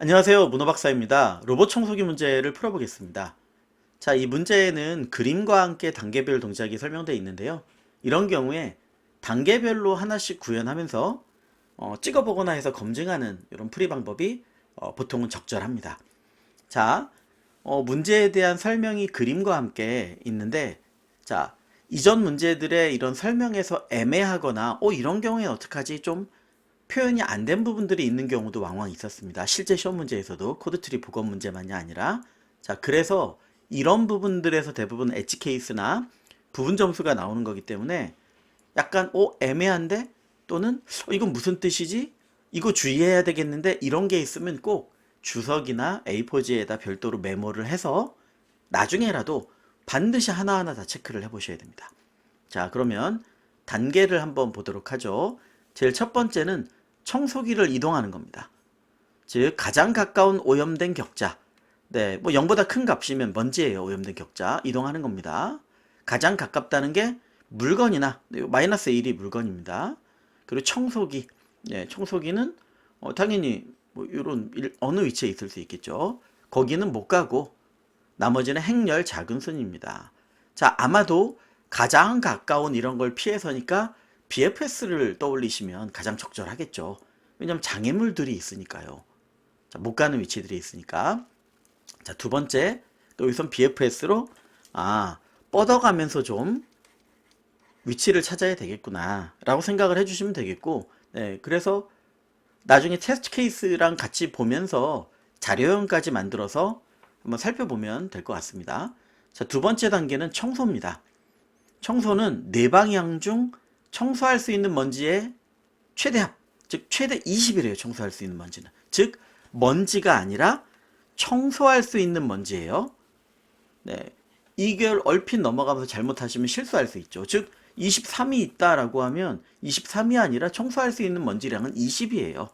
안녕하세요. 문어박사입니다. 로봇 청소기 문제를 풀어보겠습니다. 자, 이 문제에는 그림과 함께 단계별 동작이 설명되어 있는데요. 이런 경우에 단계별로 하나씩 구현하면서 찍어보거나 해서 검증하는 이런 풀이 방법이 보통은 적절합니다. 자, 문제에 대한 설명이 그림과 함께 있는데, 자, 이전 문제들의 이런 설명에서 애매하거나 이런 경우에는 어떡하지? 좀 표현이 안 된 부분들이 있는 경우도 왕왕 있었습니다. 실제 시험 문제에서도 코드트리 복원 문제만이 아니라, 자, 그래서 이런 부분들에서 대부분 엣지 케이스나 부분 점수가 나오는 거기 때문에 약간 애매한데, 또는 이건 무슨 뜻이지? 이거 주의해야 되겠는데, 이런 게 있으면 꼭 주석이나 A4지에다 별도로 메모를 해서 나중에라도 반드시 하나하나 다 체크를 해 보셔야 됩니다. 자, 그러면 단계를 한번 보도록 하죠. 제일 첫 번째는 청소기를 이동하는 겁니다. 즉 가장 가까운 오염된 격자, 네, 뭐 0보다 큰 값이면 먼지예요. 오염된 격자 이동하는 겁니다. 가장 가깝다는 게 물건이나 마이너스 1이 물건입니다. 그리고 청소기, 네, 청소기는 당연히 뭐 이런 어느 위치에 있을 수 있겠죠. 거기는 못 가고 나머지는 행렬 작은 순입니다. 자, 아마도 가장 가까운 이런 걸 피해서니까 BFS를 떠올리시면 가장 적절하겠죠. 왜냐면 장애물들이 있으니까요. 자, 못 가는 위치들이 있으니까. 자, 두 번째, 여기선 BFS로 뻗어가면서 좀 위치를 찾아야 되겠구나 라고 생각을 해주시면 되겠고, 네, 그래서 나중에 테스트 케이스랑 같이 보면서 자료형까지 만들어서 한번 살펴보면 될 것 같습니다. 자, 두 번째 단계는 청소입니다. 청소는 네 방향 중 청소할 수 있는 먼지의 최대합, 즉 최대 20이래요. 청소할 수 있는 먼지는. 즉 먼지가 아니라 청소할 수 있는 먼지예요. 네, 이걸 얼핏 넘어가면서 잘못하시면 실수할 수 있죠. 즉 23이 있다라고 하면 23이 아니라 청소할 수 있는 먼지량은 20이에요.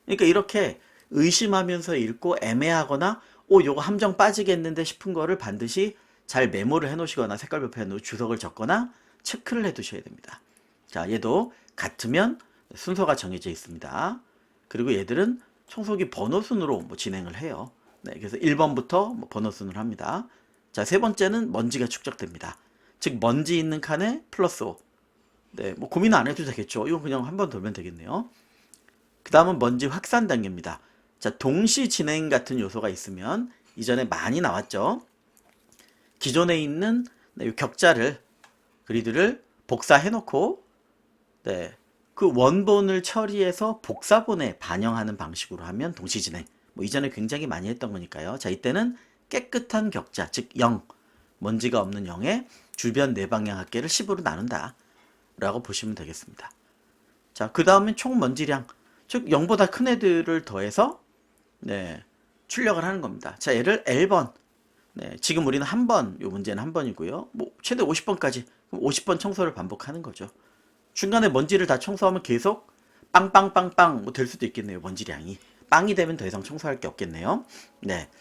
그러니까 이렇게 의심하면서 읽고 애매하거나 요거 함정 빠지겠는데 싶은 거를 반드시 잘 메모를 해 놓으시거나 색깔별표에 주석을 적거나 체크를 해 두셔야 됩니다. 자, 얘도 같으면 순서가 정해져 있습니다. 그리고 얘들은 청소기 번호 순으로 진행을 해요. 네, 그래서 1번부터 번호 순으로 합니다. 자, 세 번째는 먼지가 축적됩니다. 즉 먼지 있는 칸에 플러스 5. 네, 뭐 고민 안 해도 되겠죠. 이거 그냥 한 번 돌면 되겠네요. 그 다음은 먼지 확산 단계입니다. 자, 동시 진행 같은 요소가 있으면 이전에 많이 나왔죠. 기존에 있는 격자를 그리드를 복사해 놓고 네, 그 원본을 처리해서 복사본에 반영하는 방식으로 하면 동시 진행. 뭐 이전에 굉장히 많이 했던 거니까요. 자, 이때는 깨끗한 격자, 즉 0, 먼지가 없는 0에 주변 네 방향 합계를 10으로 나눈다 라고 보시면 되겠습니다. 자, 그 다음엔 총 먼지량, 즉 0보다 큰 애들을 더해서 네, 출력을 하는 겁니다. 자, 얘를 L번. 네, 지금 우리는 한 번, 요 문제는 한 번이고요. 뭐 최대 50번까지 50번 청소를 반복하는 거죠. 중간에 먼지를 다 청소하면 계속 빵빵빵빵 뭐 될 수도 있겠네요. 먼지량이 빵이 되면 더 이상 청소할 게 없겠네요. 네,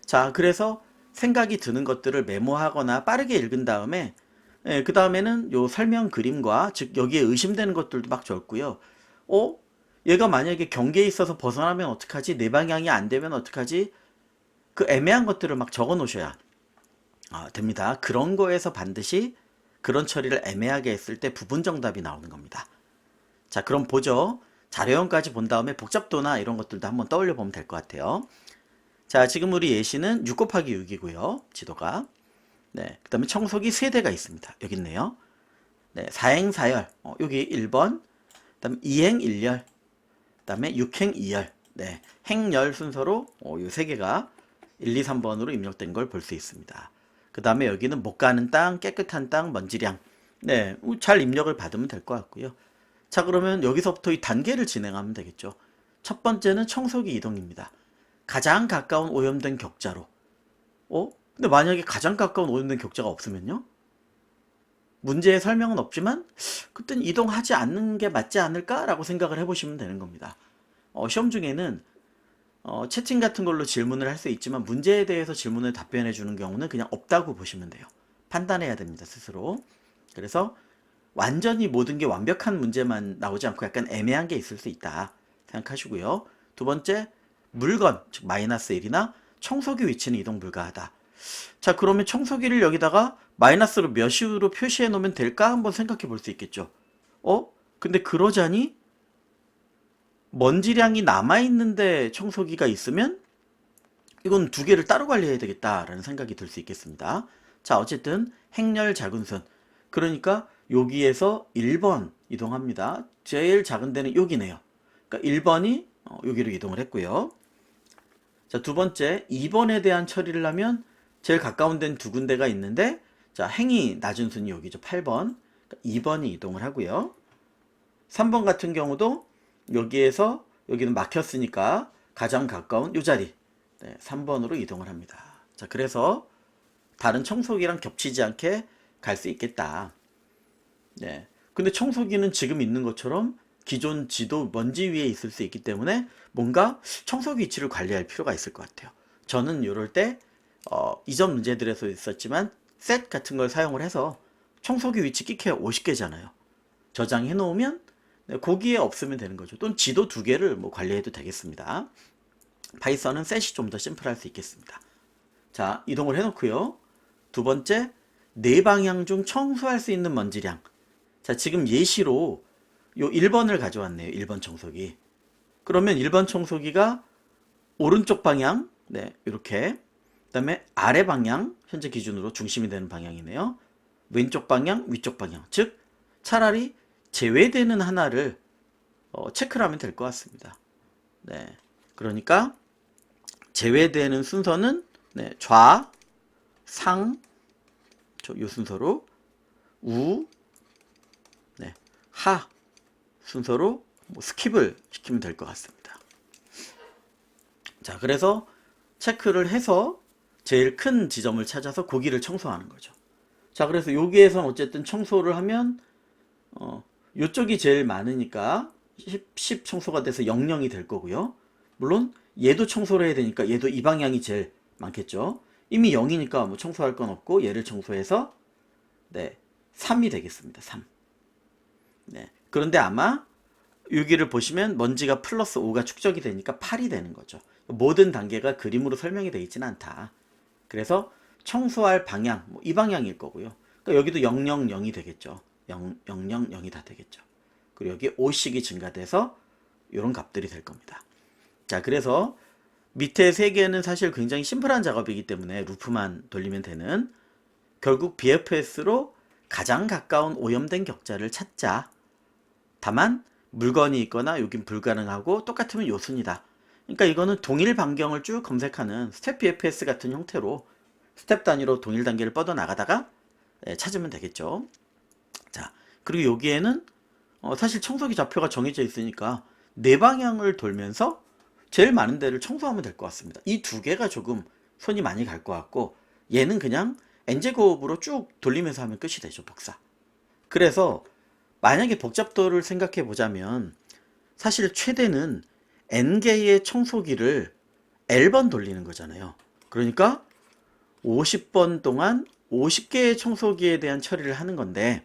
자, 그래서 생각이 드는 것들을 메모하거나 빠르게 읽은 다음에 그 다음에는 요 설명 그림과 즉 여기에 의심되는 것들도 막 적고요. 얘가 만약에 경계에 있어서 벗어나면 어떡하지? 내 방향이 안 되면 어떡하지? 그 애매한 것들을 막 적어 놓으셔야 됩니다. 그런 거에서 반드시 그런 처리를 애매하게 했을 때 부분 정답이 나오는 겁니다. 자, 그럼 보죠. 자료형까지 본 다음에 복잡도나 이런 것들도 한번 떠올려 보면 될 것 같아요. 자, 지금 우리 예시는 6 곱하기 6이고요. 지도가. 네, 그 다음에 청소기 3대가 있습니다. 여기 있네요. 네, 4행 4열. 여기 1번. 그 다음에 2행 1열. 그 다음에 6행 2열. 네, 행열 순서로 이 3개가 1, 2, 3번으로 입력된 걸 볼 수 있습니다. 그 다음에 여기는 못 가는 땅, 깨끗한 땅, 먼지량. 네, 잘 입력을 받으면 될 것 같고요. 자, 그러면 여기서부터 이 단계를 진행하면 되겠죠. 첫 번째는 청소기 이동입니다. 가장 가까운 오염된 격자로. 근데 만약에 가장 가까운 오염된 격자가 없으면요? 문제의 설명은 없지만 그땐 이동하지 않는 게 맞지 않을까라고 생각을 해보시면 되는 겁니다. 시험 중에는 채팅 같은 걸로 질문을 할 수 있지만 문제에 대해서 질문을 답변해 주는 경우는 그냥 없다고 보시면 돼요. 판단해야 됩니다, 스스로. 그래서 완전히 모든 게 완벽한 문제만 나오지 않고 약간 애매한 게 있을 수 있다 생각하시고요. 두 번째, 물건, 즉 마이너스 1이나 청소기 위치는 이동 불가하다. 자, 그러면 청소기를 여기다가 마이너스로 몇으로 표시해 놓으면 될까? 한번 생각해 볼 수 있겠죠. 근데 그러자니 먼지량이 남아있는데 청소기가 있으면 이건 두 개를 따로 관리해야 되겠다라는 생각이 들 수 있겠습니다. 자, 어쨌든 행렬 작은순. 그러니까 여기에서 1번 이동합니다. 제일 작은 데는 여기네요. 그러니까 1번이 여기로 이동을 했고요. 자, 두 번째 2번에 대한 처리를 하면 제일 가까운 데는 두 군데가 있는데, 자, 행이 낮은 순이 여기죠. 8번. 그러니까 2번이 이동을 하고요. 3번 같은 경우도 여기에서 여기는 막혔으니까 가장 가까운 이 자리, 네, 3번으로 이동을 합니다. 자, 그래서 다른 청소기랑 겹치지 않게 갈 수 있겠다. 네. 근데 청소기는 지금 있는 것처럼 기존 지도 먼지 위에 있을 수 있기 때문에 뭔가 청소기 위치를 관리할 필요가 있을 것 같아요. 저는 이럴 때 이전 문제들에서 있었지만 셋 같은 걸 사용을 해서 청소기 위치 끼케 50개잖아요. 저장해 놓으면 거기에 없으면 되는 거죠. 또는 지도 두 개를 뭐 관리해도 되겠습니다. 파이썬은 셋이 좀 더 심플할 수 있겠습니다. 자, 이동을 해놓고요. 두 번째, 네 방향 중 청소할 수 있는 먼지량. 자, 지금 예시로 요 1번을 가져왔네요. 1번 청소기. 그러면 1번 청소기가 오른쪽 방향, 네, 이렇게. 그 다음에 아래 방향, 현재 기준으로 중심이 되는 방향이네요. 왼쪽 방향, 위쪽 방향. 즉, 차라리 제외되는 하나를 체크를 하면 될 것 같습니다. 네. 그러니까 제외되는 순서는 네, 좌, 상, 요 순서로 우, 네, 하 순서로 뭐 스킵을 시키면 될 것 같습니다. 자, 그래서 체크를 해서 제일 큰 지점을 찾아서 거기를 청소하는 거죠. 자, 그래서 여기에선 어쨌든 청소를 하면 요쪽이 제일 많으니까 10 청소가 돼서 00이 될 거고요. 물론 얘도 청소를 해야 되니까 얘도 이 방향이 제일 많겠죠. 이미 0이니까 뭐 청소할 건 없고 얘를 청소해서 네, 3이 되겠습니다. 3. 네. 그런데 아마 여기를 보시면 먼지가 플러스 5가 축적이 되니까 8이 되는 거죠. 모든 단계가 그림으로 설명이 되어 있지는 않다. 그래서 청소할 방향, 뭐 이 방향일 거고요. 그러니까 여기도 000이 되겠죠. 000이 다 되겠죠. 그리고 여기 5씩이 증가돼서 이런 값들이 될 겁니다. 자, 그래서 밑에 세 개는 사실 굉장히 심플한 작업이기 때문에 루프만 돌리면 되는, 결국 BFS로 가장 가까운 오염된 격자를 찾자. 다만 물건이 있거나 여긴 불가능하고 똑같으면 요순이다. 그러니까 이거는 동일 반경을 쭉 검색하는 스텝 BFS 같은 형태로 스텝 단위로 동일 단계를 뻗어나가다가 찾으면 되겠죠. 자, 그리고 여기에는 사실 청소기 좌표가 정해져 있으니까 네 방향을 돌면서 제일 많은 데를 청소하면 될 것 같습니다. 이 두 개가 조금 손이 많이 갈 것 같고, 얘는 그냥 n제곱으로 쭉 돌리면서 하면 끝이 되죠, 복사. 그래서 만약에 복잡도를 생각해 보자면 사실 최대는 n개의 청소기를 L번 돌리는 거잖아요. 그러니까 50번 동안 50개의 청소기에 대한 처리를 하는 건데,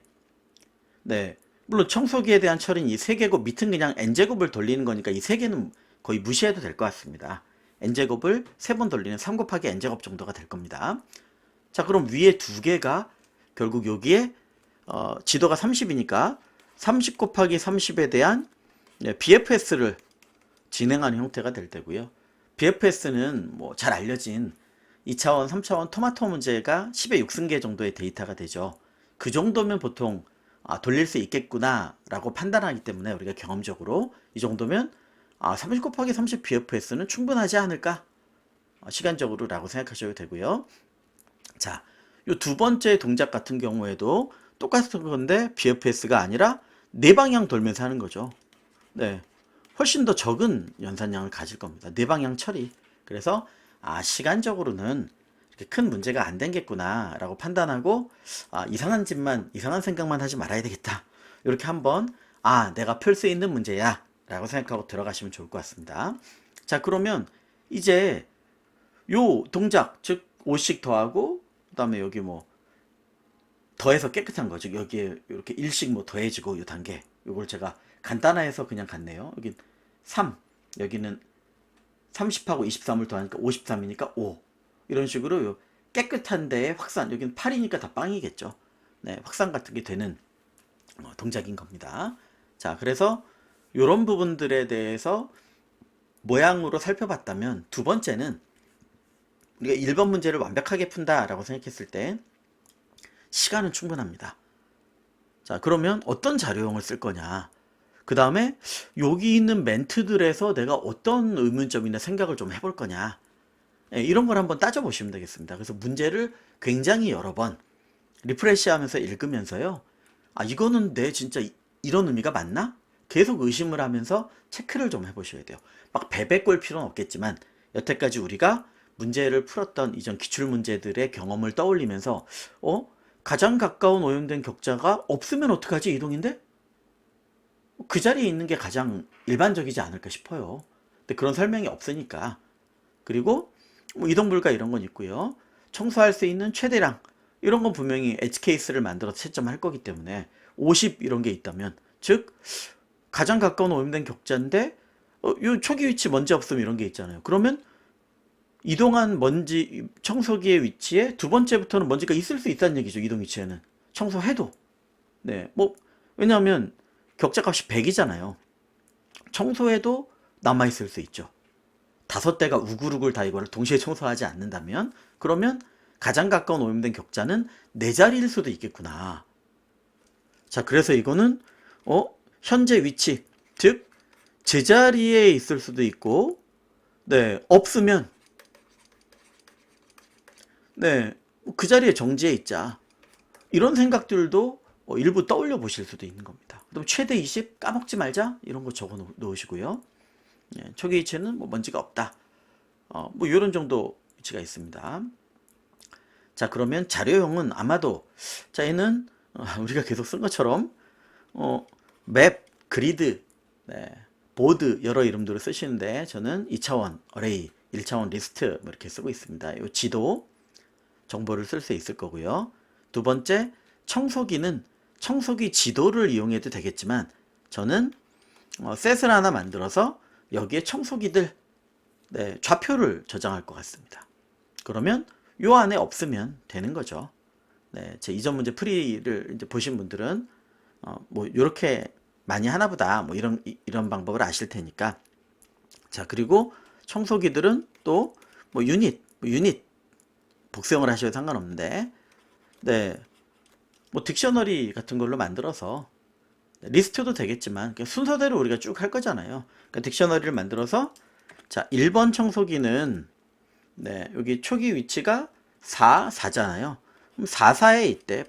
네, 물론 청소기에 대한 처리는 이 3개고 밑은 그냥 n제곱을 돌리는 거니까 이 3개는 거의 무시해도 될 것 같습니다. n제곱을 3번 돌리는 3 곱하기 n제곱 정도가 될 겁니다. 자, 그럼 위에 2개가 결국 여기에 지도가 30이니까 30 곱하기 30에 대한 BFS를 진행하는 형태가 될 테고요. BFS는 뭐 잘 알려진 2차원, 3차원 토마토 문제가 10의 6승계 정도의 데이터가 되죠. 그 정도면 보통 돌릴 수 있겠구나 라고 판단하기 때문에 우리가 경험적으로 이 정도면 30 곱하기 30 BFS는 충분하지 않을까? 시간적으로 라고 생각하셔도 되고요. 자, 이 두 번째 동작 같은 경우에도 똑같은 건데 BFS가 아니라 네 방향 돌면서 하는 거죠. 네, 훨씬 더 적은 연산량을 가질 겁니다. 네 방향 처리. 그래서 시간적으로는 이렇게 큰 문제가 안 되겠구나 라고 판단하고 이상한 짓만, 이상한 생각만 하지 말아야 되겠다. 이렇게 한번 내가 풀 수 있는 문제야 라고 생각하고 들어가시면 좋을 것 같습니다. 자, 그러면 이제 요 동작, 즉 5씩 더하고 그 다음에 여기 뭐 더해서 깨끗한 거죠. 여기에 이렇게 1씩 뭐 더해지고 이 단계, 요걸 제가 간단화해서 그냥 갔네요. 여기 3, 여기는 30하고 23을 더하니까 53이니까 5. 이런 식으로 요 깨끗한 데에 확산, 여기는 8이니까 다 빵이겠죠. 네, 확산 같은 게 되는 동작인 겁니다. 자, 그래서 이런 부분들에 대해서 모양으로 살펴봤다면, 두 번째는 우리가 1번 문제를 완벽하게 푼다라고 생각했을 때 시간은 충분합니다. 자, 그러면 어떤 자료형을 쓸 거냐, 그 다음에 여기 있는 멘트들에서 내가 어떤 의문점이나 생각을 좀 해볼 거냐, 이런 걸 한번 따져보시면 되겠습니다. 그래서 문제를 굉장히 여러 번 리프레시 하면서 읽으면서요, 아, 이거는 내 진짜 이런 의미가 맞나? 계속 의심을 하면서 체크를 좀 해보셔야 돼요. 막 베베 꼴 필요는 없겠지만, 여태까지 우리가 문제를 풀었던 이전 기출문제들의 경험을 떠올리면서 가장 가까운 오염된 격자가 없으면 어떡하지? 이동인데? 그 자리에 있는 게 가장 일반적이지 않을까 싶어요. 근데 그런 설명이 없으니까. 그리고 뭐 이동 불가 이런 건 있고요. 청소할 수 있는 최대량 이런 건 분명히 엣지 케이스를 만들어서 채점할 거기 때문에 50 이런 게 있다면, 즉 가장 가까운 오염된 격자인데 요 초기 위치 먼지 없음 이런 게 있잖아요. 그러면 이동한 먼지 청소기의 위치에 두 번째부터는 먼지가 있을 수 있다는 얘기죠. 이동 위치에는 청소해도. 네, 뭐 왜냐하면 격자값이 100이잖아요. 청소해도 남아있을 수 있죠. 5대가 우글우글 다 이거를 동시에 청소하지 않는다면, 그러면 가장 가까운 오염된 격자는 내 자리일 수도 있겠구나. 자, 그래서 이거는 현재 위치, 즉 제자리에 있을 수도 있고, 네, 없으면 네, 그 자리에 정지해 있자. 이런 생각들도 일부 떠올려 보실 수도 있는 겁니다. 그럼 최대 20 까먹지 말자 이런 거 적어 놓으시고요. 예, 초기 위치는 뭐 먼지가 없다. 뭐 이런 정도 위치가 있습니다. 자, 그러면 자료형은 아마도, 자, 얘는 우리가 계속 쓴 것처럼 맵, 그리드, 네, 보드 여러 이름들을 쓰시는데, 저는 2차원 어레이, 1차원 리스트 뭐 이렇게 쓰고 있습니다. 이 지도 정보를 쓸 수 있을 거고요. 두 번째, 청소기는 청소기 지도를 이용해도 되겠지만, 저는 셋을 하나 만들어서 여기에 청소기들, 네, 좌표를 저장할 것 같습니다. 그러면 요 안에 없으면 되는 거죠. 네, 제 이전 문제 풀이를 이제 보신 분들은 뭐 이렇게 많이 하나보다 뭐 이런 방법을 아실 테니까. 자, 그리고 청소기들은 또 뭐 유닛 복수형을 하셔도 상관없는데, 네, 뭐 딕셔너리 같은 걸로 만들어서, 리스트도 되겠지만 그냥 순서대로 우리가 쭉 할 거잖아요. 그러니까 딕셔너리를 만들어서, 자, 1번 청소기는, 네, 여기 초기 위치가 4잖아요. 그럼 4에 있대.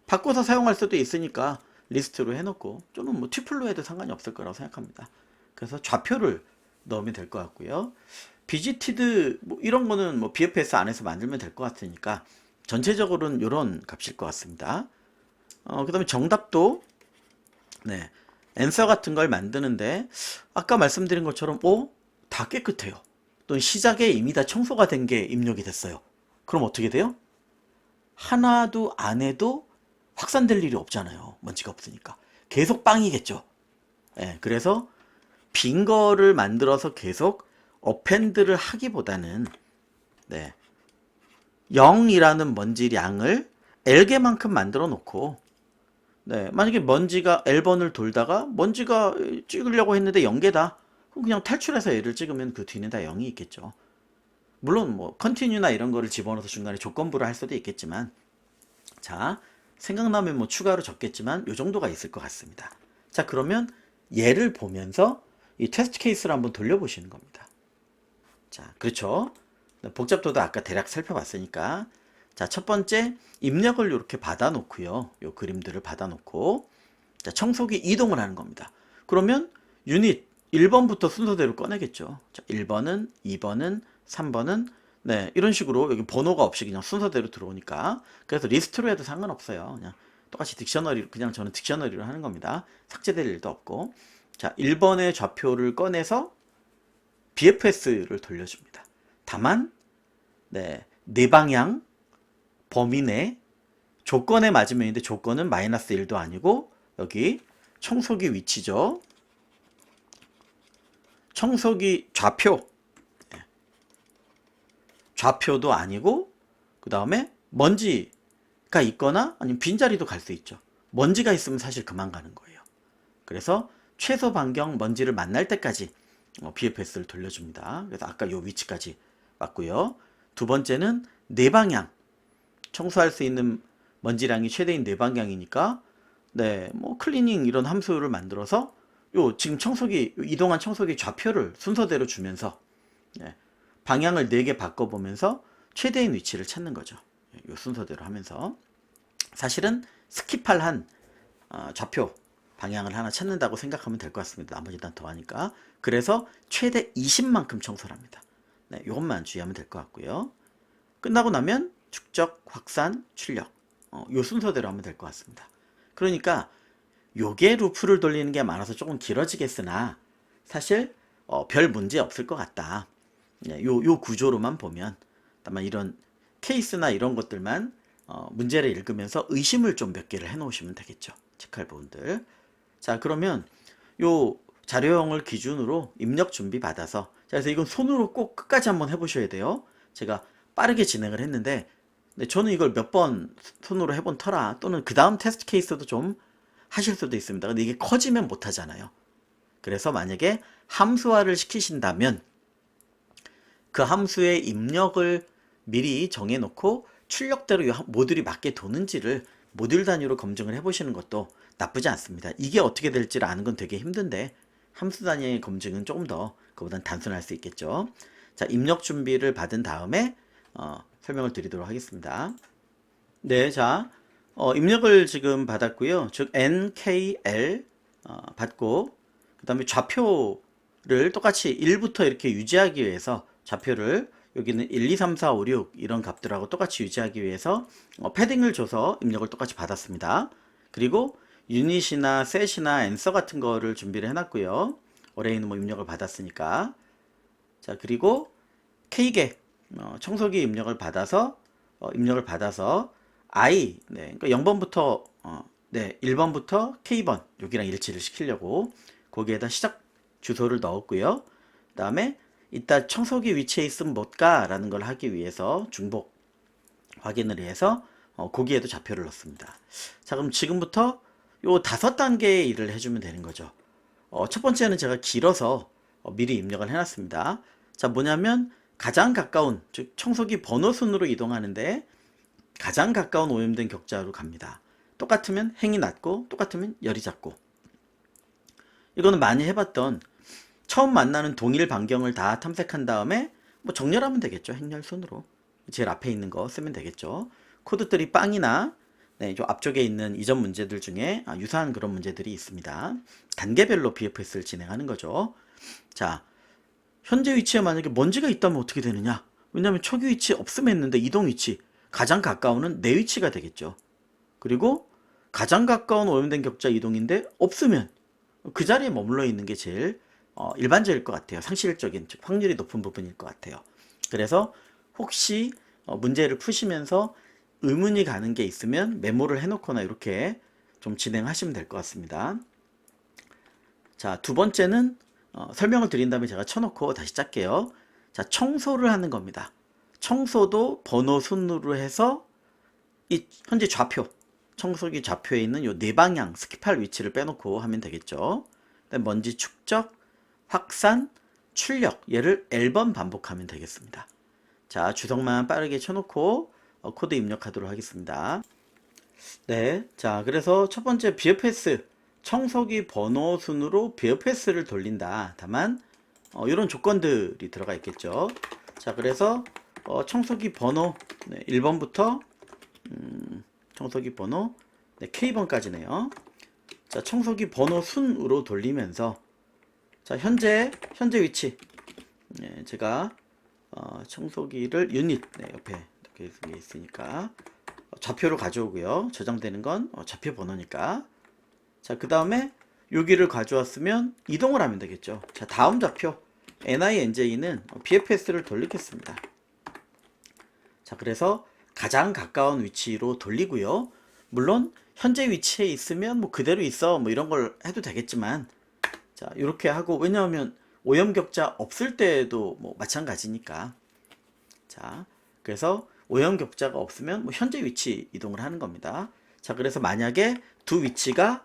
바꿔서 사용할 수도 있으니까 리스트로 해놓고, 좀은 뭐 튜플로 해도 상관이 없을 거라고 생각합니다. 그래서 좌표를 넣으면 될 것 같고요. 비지티드 뭐 이런 거는 뭐 BFS 안에서 만들면 될 것 같으니까 전체적으로는 이런 값일 것 같습니다. 그 다음에 정답도, 네, 앤서 같은 걸 만드는데 아까 말씀드린 것처럼 다 깨끗해요. 또는 시작에 이미 다 청소가 된 게 입력이 됐어요. 그럼 어떻게 돼요? 하나도 안 해도 확산될 일이 없잖아요. 먼지가 없으니까. 계속 빵이겠죠. 네, 그래서 빈 거를 만들어서 계속 어펜드를 하기보다는, 네, 0이라는 먼지량을 L개만큼 만들어 놓고, 네, 만약에 먼지가 L번을 돌다가 먼지가 찍으려고 했는데 0개다. 그럼 그냥 탈출해서 얘를 찍으면 그 뒤는 다 0이 있겠죠. 물론 뭐 컨티뉴나 이런 거를 집어넣어서 중간에 조건부를 할 수도 있겠지만, 자, 생각나면 뭐 추가로 적겠지만 요 정도가 있을 것 같습니다. 자, 그러면 얘를 보면서 이 테스트 케이스를 한번 돌려보시는 겁니다. 자, 그렇죠. 복잡도도 아까 대략 살펴봤으니까. 자, 첫 번째, 입력을 이렇게 받아놓고요. 요 그림들을 받아놓고, 자, 청소기 이동을 하는 겁니다. 그러면 유닛 1번부터 순서대로 꺼내겠죠. 자, 1번은, 2번은, 3번은, 네, 이런 식으로 여기 번호가 없이 그냥 순서대로 들어오니까. 그래서 리스트로 해도 상관없어요. 그냥 똑같이 딕셔너리, 그냥 저는 딕셔너리로 하는 겁니다. 삭제될 일도 없고. 자, 1번의 좌표를 꺼내서 BFS를 돌려줍니다. 다만, 네, 네 방향 범위 내 조건에 맞으면 인데, 조건은 -1도 아니고 여기 청소기 위치죠. 청소기 좌표, 좌표도 아니고 그 다음에 먼지가 있거나 아니면 빈자리도 갈 수 있죠. 먼지가 있으면 사실 그만 가는 거예요. 그래서 최소 반경 먼지를 만날 때까지 BFS를 돌려줍니다. 그래서 아까 요 위치까지 왔고요. 두 번째는 네 방향, 청소할 수 있는 먼지량이 최대인 네 방향이니까 네, 뭐 클리닝 이런 함수를 만들어서 요 지금 청소기 이동한 청소기 좌표를 순서대로 주면서 네, 방향을 4개 바꿔보면서 최대인 위치를 찾는 거죠. 요 순서대로 하면서 사실은 스킵할 한 좌표 방향을 하나 찾는다고 생각하면 될 것 같습니다. 나머지 난 더하니까. 그래서 최대 20만큼 청소를 합니다. 네, 이것만 주의하면 될 것 같고요. 끝나고 나면 축적, 확산, 출력 요 순서대로 하면 될 것 같습니다. 그러니까 요게 루프를 돌리는 게 많아서 조금 길어지겠으나 사실 별 문제 없을 것 같다. 네, 요 구조로만 보면 다만 이런 케이스나 이런 것들만 문제를 읽으면서 의심을 좀 몇 개를 해 놓으시면 되겠죠. 체크할 부분들. 자, 그러면 요 자료형을 기준으로 입력 준비 받아서 자, 그래서 이건 손으로 꼭 끝까지 한번 해보셔야 돼요. 제가 빠르게 진행을 했는데 저는 이걸 몇 번 손으로 해본 터라 또는 그 다음 테스트 케이스도 좀 하실 수도 있습니다. 근데 이게 커지면 못 하잖아요. 그래서 만약에 함수화를 시키신다면 그 함수의 입력을 미리 정해놓고 출력대로 이 모듈이 맞게 도는지를 모듈 단위로 검증을 해보시는 것도 나쁘지 않습니다. 이게 어떻게 될지를 아는 건 되게 힘든데 함수 단위의 검증은 조금 더 그보단 단순할 수 있겠죠. 자, 입력 준비를 받은 다음에 설명을 드리도록 하겠습니다. 네, 자, 입력을 지금 받았고요. 즉 NKL 받고 그 다음에 좌표를 똑같이 1부터 이렇게 유지하기 위해서 좌표를 여기는 1, 2, 3, 4, 5, 6 이런 값들하고 똑같이 유지하기 위해서 패딩을 줘서 입력을 똑같이 받았습니다. 그리고 유닛이나 셋이나 앤서 같은 거를 준비를 해놨고요. 어레이는 뭐 입력을 받았으니까. 자, 그리고 K개 청소기 입력을 받아서 I 네, 그러니까 0번부터 네, 1번부터 K번 여기랑 일치를 시키려고 거기에다 시작 주소를 넣었고요. 그 다음에 이따 청소기 위치에 있으면 못가 라는 걸 하기 위해서 중복 확인을 해서 거기에도 좌표를 넣습니다. 자, 그럼 지금부터 요 5단계의 일을 해주면 되는 거죠. 첫 번째는 제가 길어서 미리 입력을 해놨습니다. 자, 뭐냐면 가장 가까운 즉 청소기 번호 순으로 이동하는데 가장 가까운 오염된 격자로 갑니다. 똑같으면 행이 낮고 똑같으면 열이 작고 이거는 많이 해봤던 처음 만나는 동일 반경을 다 탐색한 다음에 뭐 정렬하면 되겠죠. 행렬 순으로 제일 앞에 있는 거 쓰면 되겠죠. 코드들이 빵이나 네, 좀 앞쪽에 있는 이전 문제들 중에 유사한 그런 문제들이 있습니다. 단계별로 BFS를 진행하는 거죠. 자, 현재 위치에 만약에 먼지가 있다면 어떻게 되느냐? 왜냐하면 초기 위치 없으면 했는데 이동 위치 가장 가까운은 내 위치가 되겠죠. 그리고 가장 가까운 오염된 격자 이동인데 없으면 그 자리에 머물러 있는 게 제일 일반적일 것 같아요. 상식적인 즉 확률이 높은 부분일 것 같아요. 그래서 혹시 문제를 푸시면서 의문이 가는 게 있으면 메모를 해놓거나 이렇게 좀 진행하시면 될 것 같습니다. 자, 두 번째는 설명을 드린 다음에 제가 쳐놓고 다시 짤게요. 자, 청소를 하는 겁니다. 청소도 번호 순으로 해서 이 현재 좌표, 청소기 좌표에 있는 요 네 방향 스킵할 위치를 빼놓고 하면 되겠죠. 먼지 축적, 확산, 출력 얘를 L번 반복하면 되겠습니다. 자, 주석만 빠르게 쳐놓고 코드 입력하도록 하겠습니다. 네, 자, 그래서 첫 번째 BFS 청소기 번호 순으로 BFS를 돌린다. 다만 이런 조건들이 들어가 있겠죠. 자, 그래서 청소기 번호 네, 1번부터 청소기 번호 네, K번까지네요. 자, 청소기 번호 순으로 돌리면서 자, 현재 위치 네, 제가 청소기를 유닛 네, 옆에 이렇게 위에 있으니까 좌표로 가져오고요. 저장되는 건 좌표 번호니까. 자, 그 다음에 여기를 가져왔으면 이동을 하면 되겠죠. 자, 다음 좌표 NINJ는 BFS를 돌리겠습니다. 자, 그래서 가장 가까운 위치로 돌리고요. 물론 현재 위치에 있으면 뭐 그대로 있어 뭐 이런 걸 해도 되겠지만 자, 이렇게 하고 왜냐하면 오염격자 없을 때도 뭐 마찬가지니까. 자, 그래서 오염격자가 없으면 뭐 현재 위치 이동을 하는 겁니다. 자, 그래서 만약에 두 위치가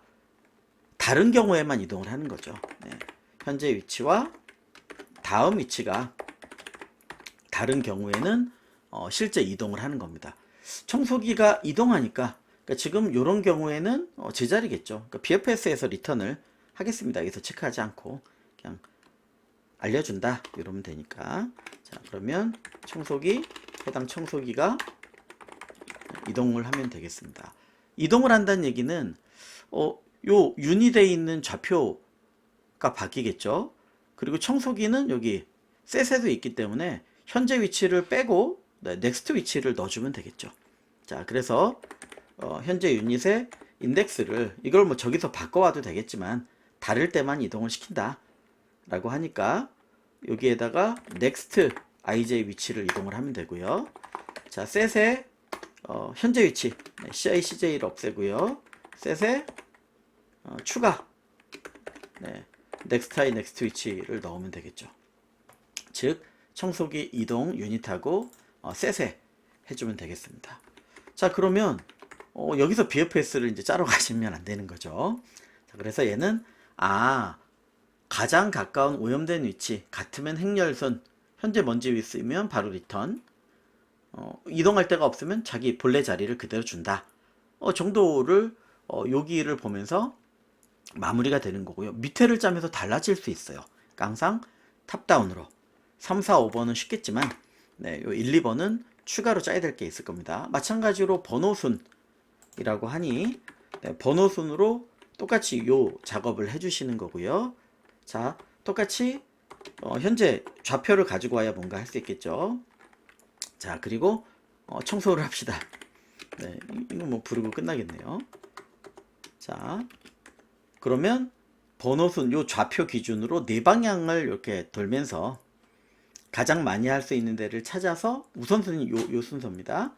다른 경우에만 이동을 하는 거죠. 네. 현재 위치와 다음 위치가 다른 경우에는 실제 이동을 하는 겁니다. 청소기가 이동하니까 그러니까 지금 이런 경우에는 제자리겠죠. 그러니까 BFS에서 리턴을 하겠습니다. 여기서 체크하지 않고 그냥 알려준다 이러면 되니까. 자, 그러면 청소기, 해당 청소기가 이동을 하면 되겠습니다. 이동을 한다는 얘기는 요 유니되어 있는 좌표가 바뀌겠죠. 그리고 청소기는 여기 셋에도 있기 때문에 현재 위치를 빼고 넥스트 위치를 넣어주면 되겠죠. 자, 그래서 현재 유닛의 인덱스를 이걸 뭐 저기서 바꿔와도 되겠지만 다를 때만 이동을 시킨다 라고 하니까 여기에다가 next ij 위치를 이동을 하면 되고요. 자, 셋의 현재 위치 ci cj를 없애고요. 셋의 추가 next i next 위치를 넣으면 되겠죠. 즉 청소기 이동 유닛하고 셋에 해주면 되겠습니다. 자, 그러면 여기서 BFS를 이제 짜러 가시면 안 되는 거죠. 자, 그래서 얘는 가장 가까운 오염된 위치 같으면 행렬선, 현재 먼지 위치면 바로 리턴, 이동할 데가 없으면 자기 본래 자리를 그대로 준다 정도를 여기를 보면서 마무리가 되는 거고요. 밑에를 짜면서 달라질 수 있어요. 항상 탑다운으로 3, 4, 5번은 쉽겠지만 요 1, 2번은 추가로 짜야 될 게 있을 겁니다. 마찬가지로 번호순이라고 하니 번호순으로 똑같이 요 작업을 해주시는 거고요. 자, 똑같이 현재 좌표를 가지고 와야 뭔가 할 수 있겠죠. 자, 그리고 청소를 합시다. 네, 이거 뭐 부르고 끝나겠네요. 자, 그러면 번호순 요 좌표 기준으로 네 방향을 이렇게 돌면서 가장 많이 할 수 있는 데를 찾아서 우선순위 요 순서입니다.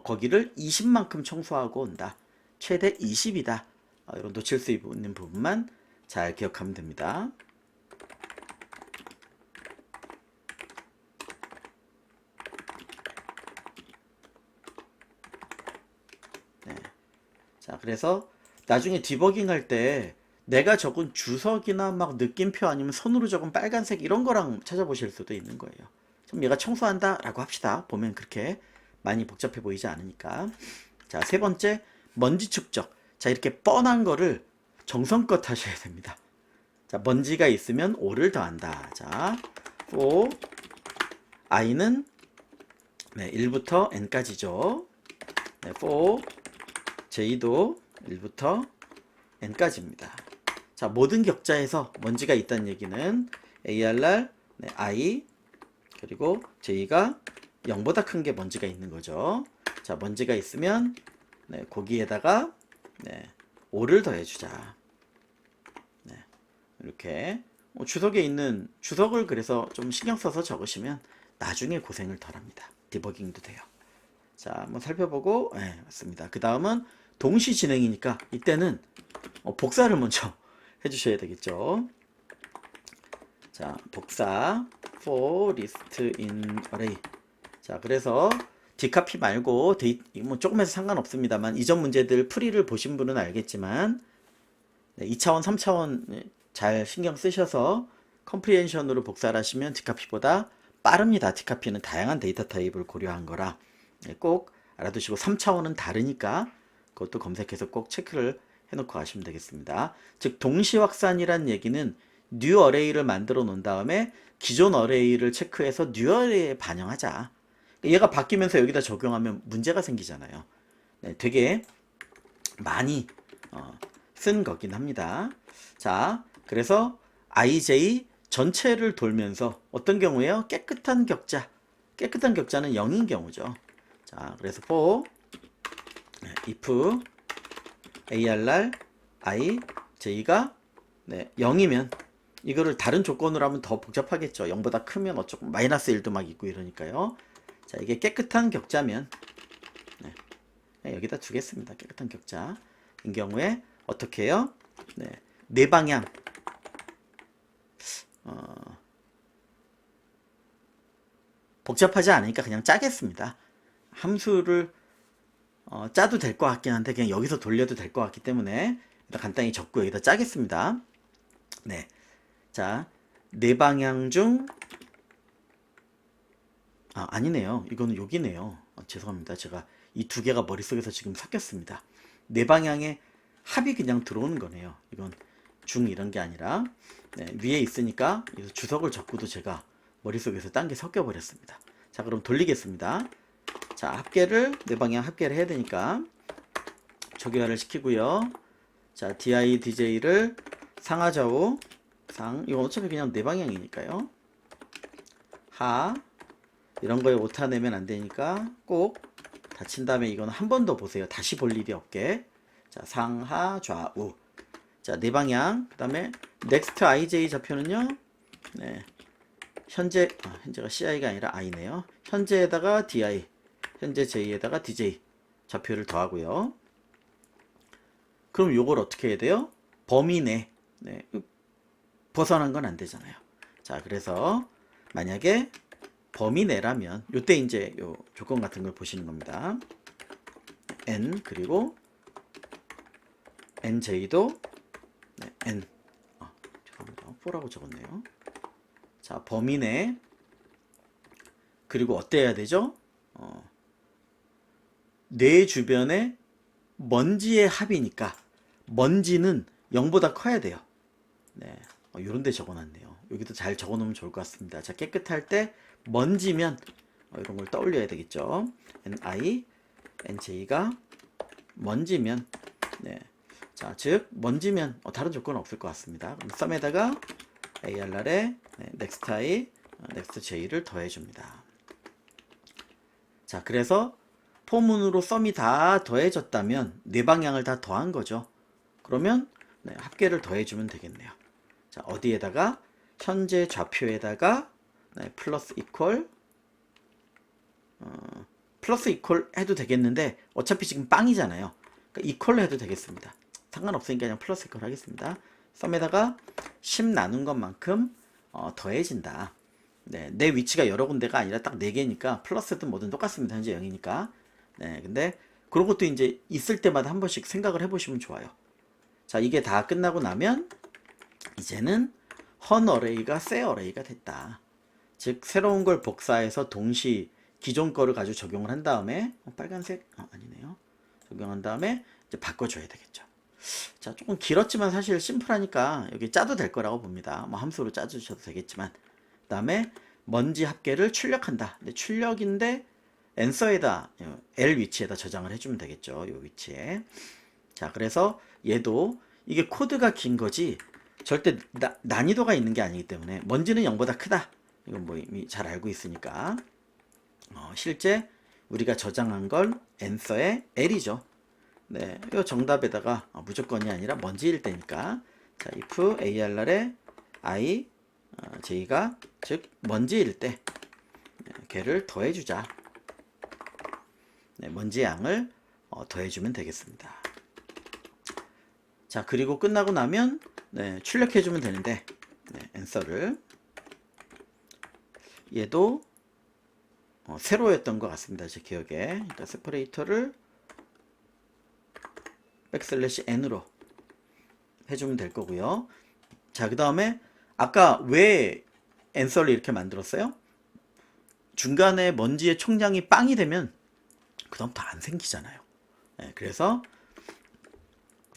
거기를 20만큼 청소하고 온다. 최대 20이다. 이런 놓칠 수 있는 부분만 잘 기억하면 됩니다. 네. 자, 그래서 나중에 디버깅 할 때 내가 적은 주석이나 막 느낌표 아니면 손으로 적은 빨간색 이런 거랑 찾아보실 수도 있는 거예요. 그럼 얘가 청소한다 라고 합시다. 보면 그렇게 많이 복잡해 보이지 않으니까. 자, 세 번째 먼지 축적. 자, 이렇게 뻔한 거를 정성껏 하셔야 됩니다. 자, 먼지가 있으면 5를 더한다. 자, for i는 1부터 n까지죠. for j도 1부터 n까지입니다. 자, 모든 격자에서 먼지가 있다는 얘기는 ARR, I, 그리고 J가 0보다 큰 게 먼지가 있는 거죠. 자, 먼지가 있으면 거기에다가 5를 더해주자. 이렇게 주석에 있는 주석을 그래서 좀 신경 써서 적으시면 나중에 고생을 덜 합니다. 디버깅도 돼요. 자, 한번 살펴보고 맞습니다. 그 다음은 동시 진행이니까 이때는 복사를 먼저 해주셔야 되겠죠. 자, 복사 for list in array. 자, 그래서 디카피 말고 뭐 조금해서 상관없습니다만 이전 문제들 풀이를 보신 분은 알겠지만 2차원, 3차원 잘 신경 쓰셔서 컴프리hension으로 복사를 하시면 디카피보다 빠릅니다. 디카피는 다양한 데이터 타입을 고려한 거라 꼭 알아두시고 3차원은 다르니까 그것도 검색해서 꼭 체크를 해놓고 가시면 되겠습니다. 즉 동시 확산이란 얘기는 뉴 어레이를 만들어 놓은 다음에 기존 어레이를 체크해서 뉴 어레이에 반영하자. 얘가 바뀌면서 여기다 적용하면 문제가 생기잖아요. 되게 많이 쓴 거긴 합니다. 자, 그래서 IJ 전체를 돌면서 어떤 경우에요? 깨끗한 격자. 깨끗한 격자는 0인 경우죠. 자, 그래서 for if ARR I J가 0이면 이거를 다른 조건으로 하면 더 복잡하겠죠. 0보다 크면 어쩌고 마이너스 1도 막 있고 이러니까요. 자, 이게 깨끗한 격자면 여기다 두겠습니다. 깨끗한 격자인 경우에 어떻게 해요? 네 방향 복잡하지 않으니까 그냥 짜겠습니다. 함수를 짜도 될 것 같긴 한데 그냥 여기서 돌려도 될 것 같기 때문에 일단 간단히 적고 여기다 짜겠습니다. 네, 자, 네 방향 중 아니네요. 이거는 여기네요. 죄송합니다. 제가 이 두 개가 머릿속에서 지금 섞였습니다. 네 방향의 합이 그냥 들어오는 거네요. 이건 중 이런 게 아니라 네, 위에 있으니까 주석을 적고도 제가 머릿속에서 딴 게 섞여 버렸습니다. 자, 그럼 돌리겠습니다. 자, 합계를 네 방향 합계를 해야 되니까 초기화를 시키고요. 자, di dj를 상하좌우 상, 이건 어차피 그냥 네 방향이니까요. 하, 이런 거에 오타 내면 안 되니까 꼭 닫힌 다음에 이건 한 번 더 보세요. 다시 볼 일이 없게. 자, 상하 좌우. 자, 네 방향. 그 다음에 next ij 좌표는요. 네, 현재가 ci가 아니라 i네요. 현재에다가 di, 현재 j에다가 dj 좌표를 더하고요. 그럼 요걸 어떻게 해야 돼요? 범위 내. 네, 벗어난 건 안 되잖아요. 자, 그래서 만약에 범위 내라면 요때 이제 요 조건 같은 걸 보시는 겁니다. n 그리고 nj도 네, n 죄송합니다. 4라고 적었네요. 자, 범위 내 그리고 어때야 되죠? 내 주변에 먼지의 합이니까 먼지는 0보다 커야 돼요. 네, 요런 데 적어놨네요. 여기도 잘 적어놓으면 좋을 것 같습니다. 자, 깨끗할 때 먼지면 이런 걸 떠올려야 되겠죠. ni, nj가 먼지면 네, 자, 즉 먼지면 다른 조건은 없을 것 같습니다. 그럼 썸에다가 arr에 네, next i, next j를 더해줍니다. 자, 그래서 포문으로 썸이 다 더해졌다면 네 방향을 다 더한 거죠. 그러면 네, 합계를 더해주면 되겠네요. 자, 어디에다가 현재 좌표에다가 네, 플러스 이퀄 플러스 이퀄 해도 되겠는데 어차피 지금 빵이잖아요. 그러니까 이퀄로 해도 되겠습니다. 상관없으니까 그냥 플러스 이퀄 하겠습니다. 썸에다가 10 나눈 것만큼 더해진다. 네, 내 위치가 여러 군데가 아니라 딱 4개니까 플러스든 뭐든 똑같습니다. 현재 0이니까. 네, 근데 그런 것도 이제 있을 때마다 한 번씩 생각을 해보시면 좋아요. 자, 이게 다 끝나고 나면 이제는 헌 어레이가 새 어레이가 됐다. 즉 새로운 걸 복사해서 동시 기존 거를 가지고 적용을 한 다음에 빨간색 아니네요. 적용한 다음에 이제 바꿔줘야 되겠죠. 자, 조금 길었지만 사실 심플하니까 여기 짜도 될 거라고 봅니다. 뭐 함수로 짜주셔도 되겠지만 그 다음에 먼지 합계를 출력한다. 근데 출력인데 앤서에다 L 위치에다 저장을 해주면 되겠죠. 요 위치에. 자, 그래서 얘도 이게 코드가 긴 거지 절대 난이도가 있는 게 아니기 때문에 먼지는 0보다 크다. 이건 뭐 이미 잘 알고 있으니까 실제 우리가 저장한 건 앤서의 L이죠. 네, 이 정답에다가 무조건이 아니라 먼지일 때니까 자, if arr에 i, j가 즉 먼지일 때 걔를 더해주자. 네, 먼지 양을 더해주면 되겠습니다. 자, 그리고 끝나고 나면 네, 출력해주면 되는데 네, 앤서를 얘도 세로였던 것 같습니다. 제 기억에. 그러니까 세퍼레이터를 백슬래시 n으로 해주면 될 거고요. 자, 그 다음에 아까 왜 앤서를 이렇게 만들었어요? 중간에 먼지의 총량이 빵이 되면 그 다음부터 안 생기잖아요. 네, 그래서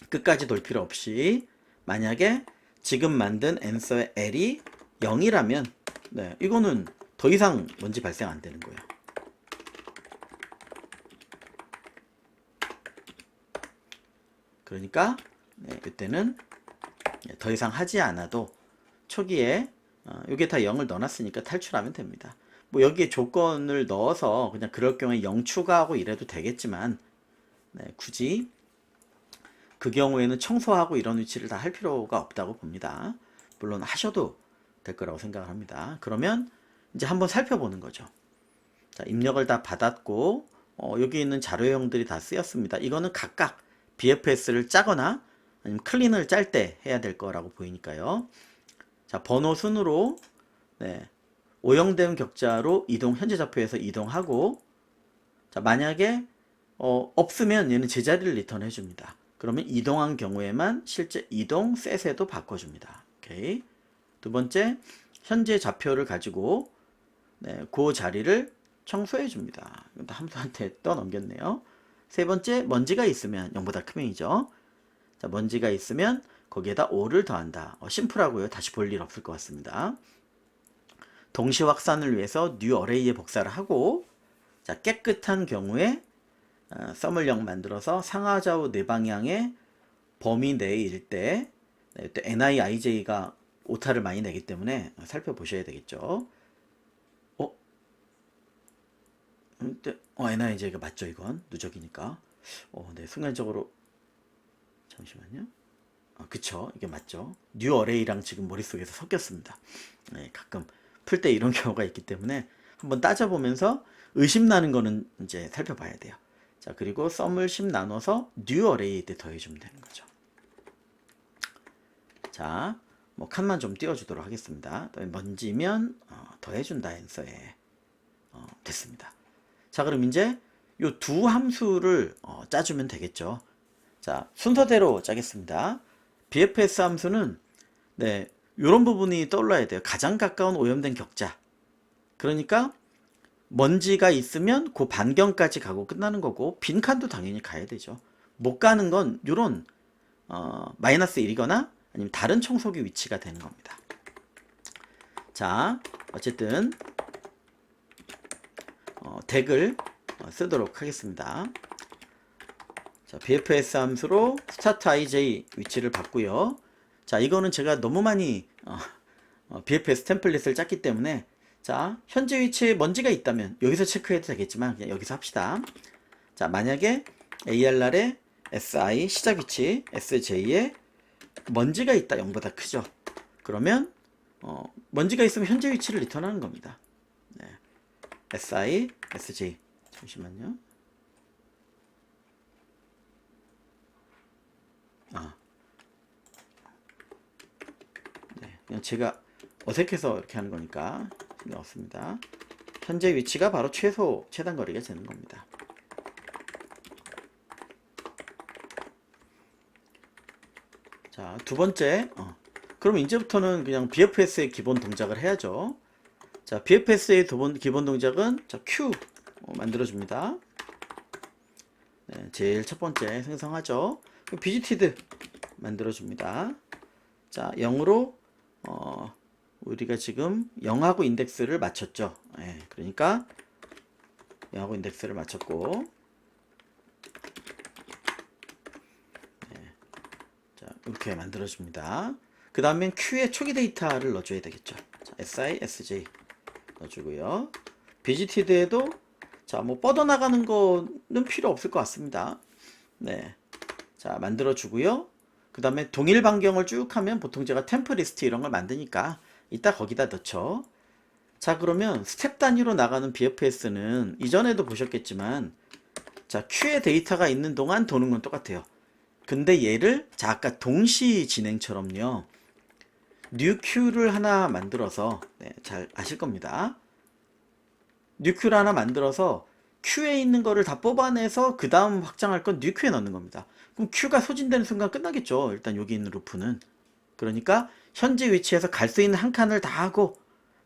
끝까지 돌 필요 없이 만약에 지금 만든 앤서의 L이 0이라면 네, 이거는 더 이상 먼지 발생 안 되는 거예요. 그러니까 네, 이때는 더 이상 하지 않아도 초기에 이게 다 0을 넣어놨으니까 탈출하면 됩니다. 뭐 여기에 조건을 넣어서 그냥 그럴 경우에 0 추가하고 이래도 되겠지만 네, 굳이 그 경우에는 청소하고 이런 위치를 다 할 필요가 없다고 봅니다. 물론 하셔도 될 거라고 생각을 합니다. 그러면 이제 한번 살펴보는 거죠. 자, 입력을 다 받았고 여기 있는 자료형들이 다 쓰였습니다. 이거는 각각 BFS를 짜거나 아니면 클린을 짤 때 해야 될 거라고 보이니까요. 자, 번호 순으로 네, 오형된 격자로 현재 좌표에서 이동하고, 자, 만약에 없으면 얘는 제자리를 리턴해 줍니다. 그러면 이동한 경우에만 실제 이동 셋에도 바꿔줍니다. 오케이. 두 번째, 현재 좌표를 가지고 그 자리를 청소해 줍니다. 이건 함수한테 떠넘겼네요. 세 번째, 먼지가 있으면 0보다 크면이죠. 자, 먼지가 있으면 거기에다 5를 더한다. 심플하고요. 다시 볼 일 없을 것 같습니다. 동시 확산을 위해서 new array에 복사를 하고, 자, 깨끗한 경우에 썸을 0 만들어서 상하좌우 네 방향의 범위 내일 때, 또 NIIJ가 오타를 많이 내기 때문에 살펴보셔야 되겠죠. NIJ가 맞죠, 이건? 누적이니까. 네, 순간적으로. 잠시만요. 그쵸. 이게 맞죠. 뉴 어레이랑 지금 머릿속에서 섞였습니다. 네, 가끔 풀 때 이런 경우가 있기 때문에 한번 따져보면서 의심나는 거는 이제 살펴봐야 돼요. 자, 그리고 썸을 10 나눠서 뉴 어레이에 더해주면 되는 거죠. 자, 뭐 칸만 좀 띄워주도록 하겠습니다. 먼지면 더해준다 앤서에 됐습니다. 자, 그럼 이제 이 두 함수를 짜주면 되겠죠. 자, 순서대로 짜겠습니다. BFS 함수는 이런 부분이 떠올라야 돼요. 가장 가까운 오염된 격자. 그러니까 먼지가 있으면 그 반경까지 가고 끝나는 거고, 빈칸도 당연히 가야 되죠. 못 가는 건 이런 마이너스 1이거나 아니면 다른 청소기 위치가 되는 겁니다. 자, 어쨌든 덱을 쓰도록 하겠습니다. 자, BFS 함수로 start ij 위치를 봤고요. 자, 이거는 제가 너무 많이 BFS 템플릿을 짰기 때문에, 자, 현재 위치에 먼지가 있다면 여기서 체크해도 되겠지만 그냥 여기서 합시다. 자, 만약에 ARR에 SI 시작 위치 SJ에 먼지가 있다, 0보다 크죠. 그러면 먼지가 있으면 현재 위치를 리턴하는 겁니다. 네. SI SJ, 잠시만요. 네, 그냥 제가 어색해서 이렇게 하는 거니까 신경 없습니다. 현재 위치가 바로 최단 거리가 되는 겁니다. 자, 두 번째, 그럼 이제부터는 그냥 BFS의 기본 동작을 해야죠. 자, BFS의 기본 동작은 자, Q 만들어줍니다. 네, 제일 첫 번째 생성하죠. 비지티드 만들어줍니다. 자, 0으로 우리가 지금 0하고 인덱스를 맞췄죠. 네, 그러니까 0하고 인덱스를 맞췄고, 네, 자, 이렇게 만들어줍니다. 그 다음엔 Q에 초기 데이터를 넣어줘야 되겠죠. 자, SI, SJ 넣어주고요. 비지티드에도 자, 뭐 뻗어나가는 거는 필요 없을 것 같습니다. 네, 자, 만들어주고요. 그 다음에 동일 반경을 쭉 하면 보통 제가 템플리스트 이런 걸 만드니까 이따 거기다 넣죠. 자, 그러면 스텝 단위로 나가는 BFS는 이전에도 보셨겠지만, 자, Q의 데이터가 있는 동안 도는 건 똑같아요. 근데 얘를 자, 아까 동시 진행처럼요, new Q를 하나 만들어서, 네, 잘 아실 겁니다. new Q를 하나 만들어서 Q에 있는 거를 다 뽑아내서 그 다음 확장할 건 new Q에 넣는 겁니다. 그럼 Q가 소진되는 순간 끝나겠죠. 일단 여기 있는 루프는. 그러니까 현재 위치에서 갈 수 있는 한 칸을 다 하고,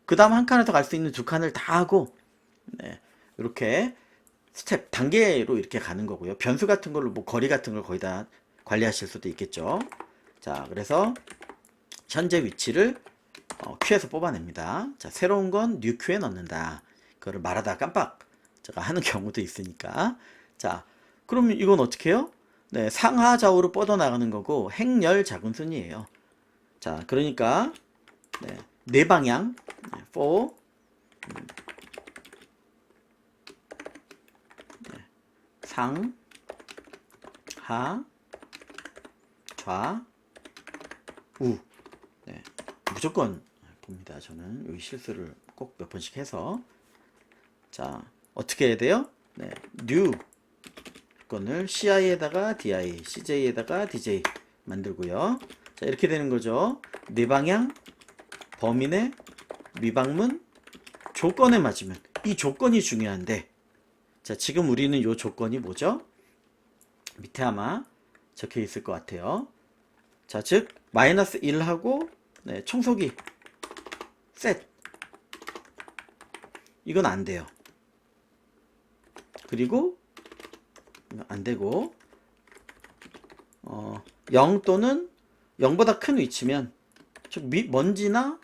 그 다음 한 칸에서 갈 수 있는 두 칸을 다 하고, 네, 이렇게 스텝 단계로 이렇게 가는 거고요. 변수 같은 걸로 뭐 거리 같은 걸 거의 다 관리하실 수도 있겠죠. 자, 그래서 현재 위치를 Q에서 뽑아냅니다. 자, 새로운 건 new Q에 넣는다. 그거를 말하다 깜빡 제가 하는 경우도 있으니까. 자, 그럼 이건 어떻게 해요? 네, 상하 좌우로 뻗어나가는 거고 행렬 자군순이에요. 자, 그러니까 네 방향, for 상, 하, 좌, 우. 네, 무조건 봅니다. 저는 여기 실수를 꼭 몇 번씩 해서. 자, 어떻게 해야 돼요? 네, new 건을 CI에다가 DI, CJ에다가 DJ 만들고요. 자, 이렇게 되는 거죠. 네 방향, 범위 내, 미방문, 조건에 맞으면, 이 조건이 중요한데, 자, 지금 우리는 이 조건이 뭐죠? 밑에 아마 적혀 있을 것 같아요. 자, 즉 마이너스 1하고 네, 청소기 셋, 이건 안 돼요. 그리고 안 되고 0 또는 0보다 큰 위치면, 즉 먼지나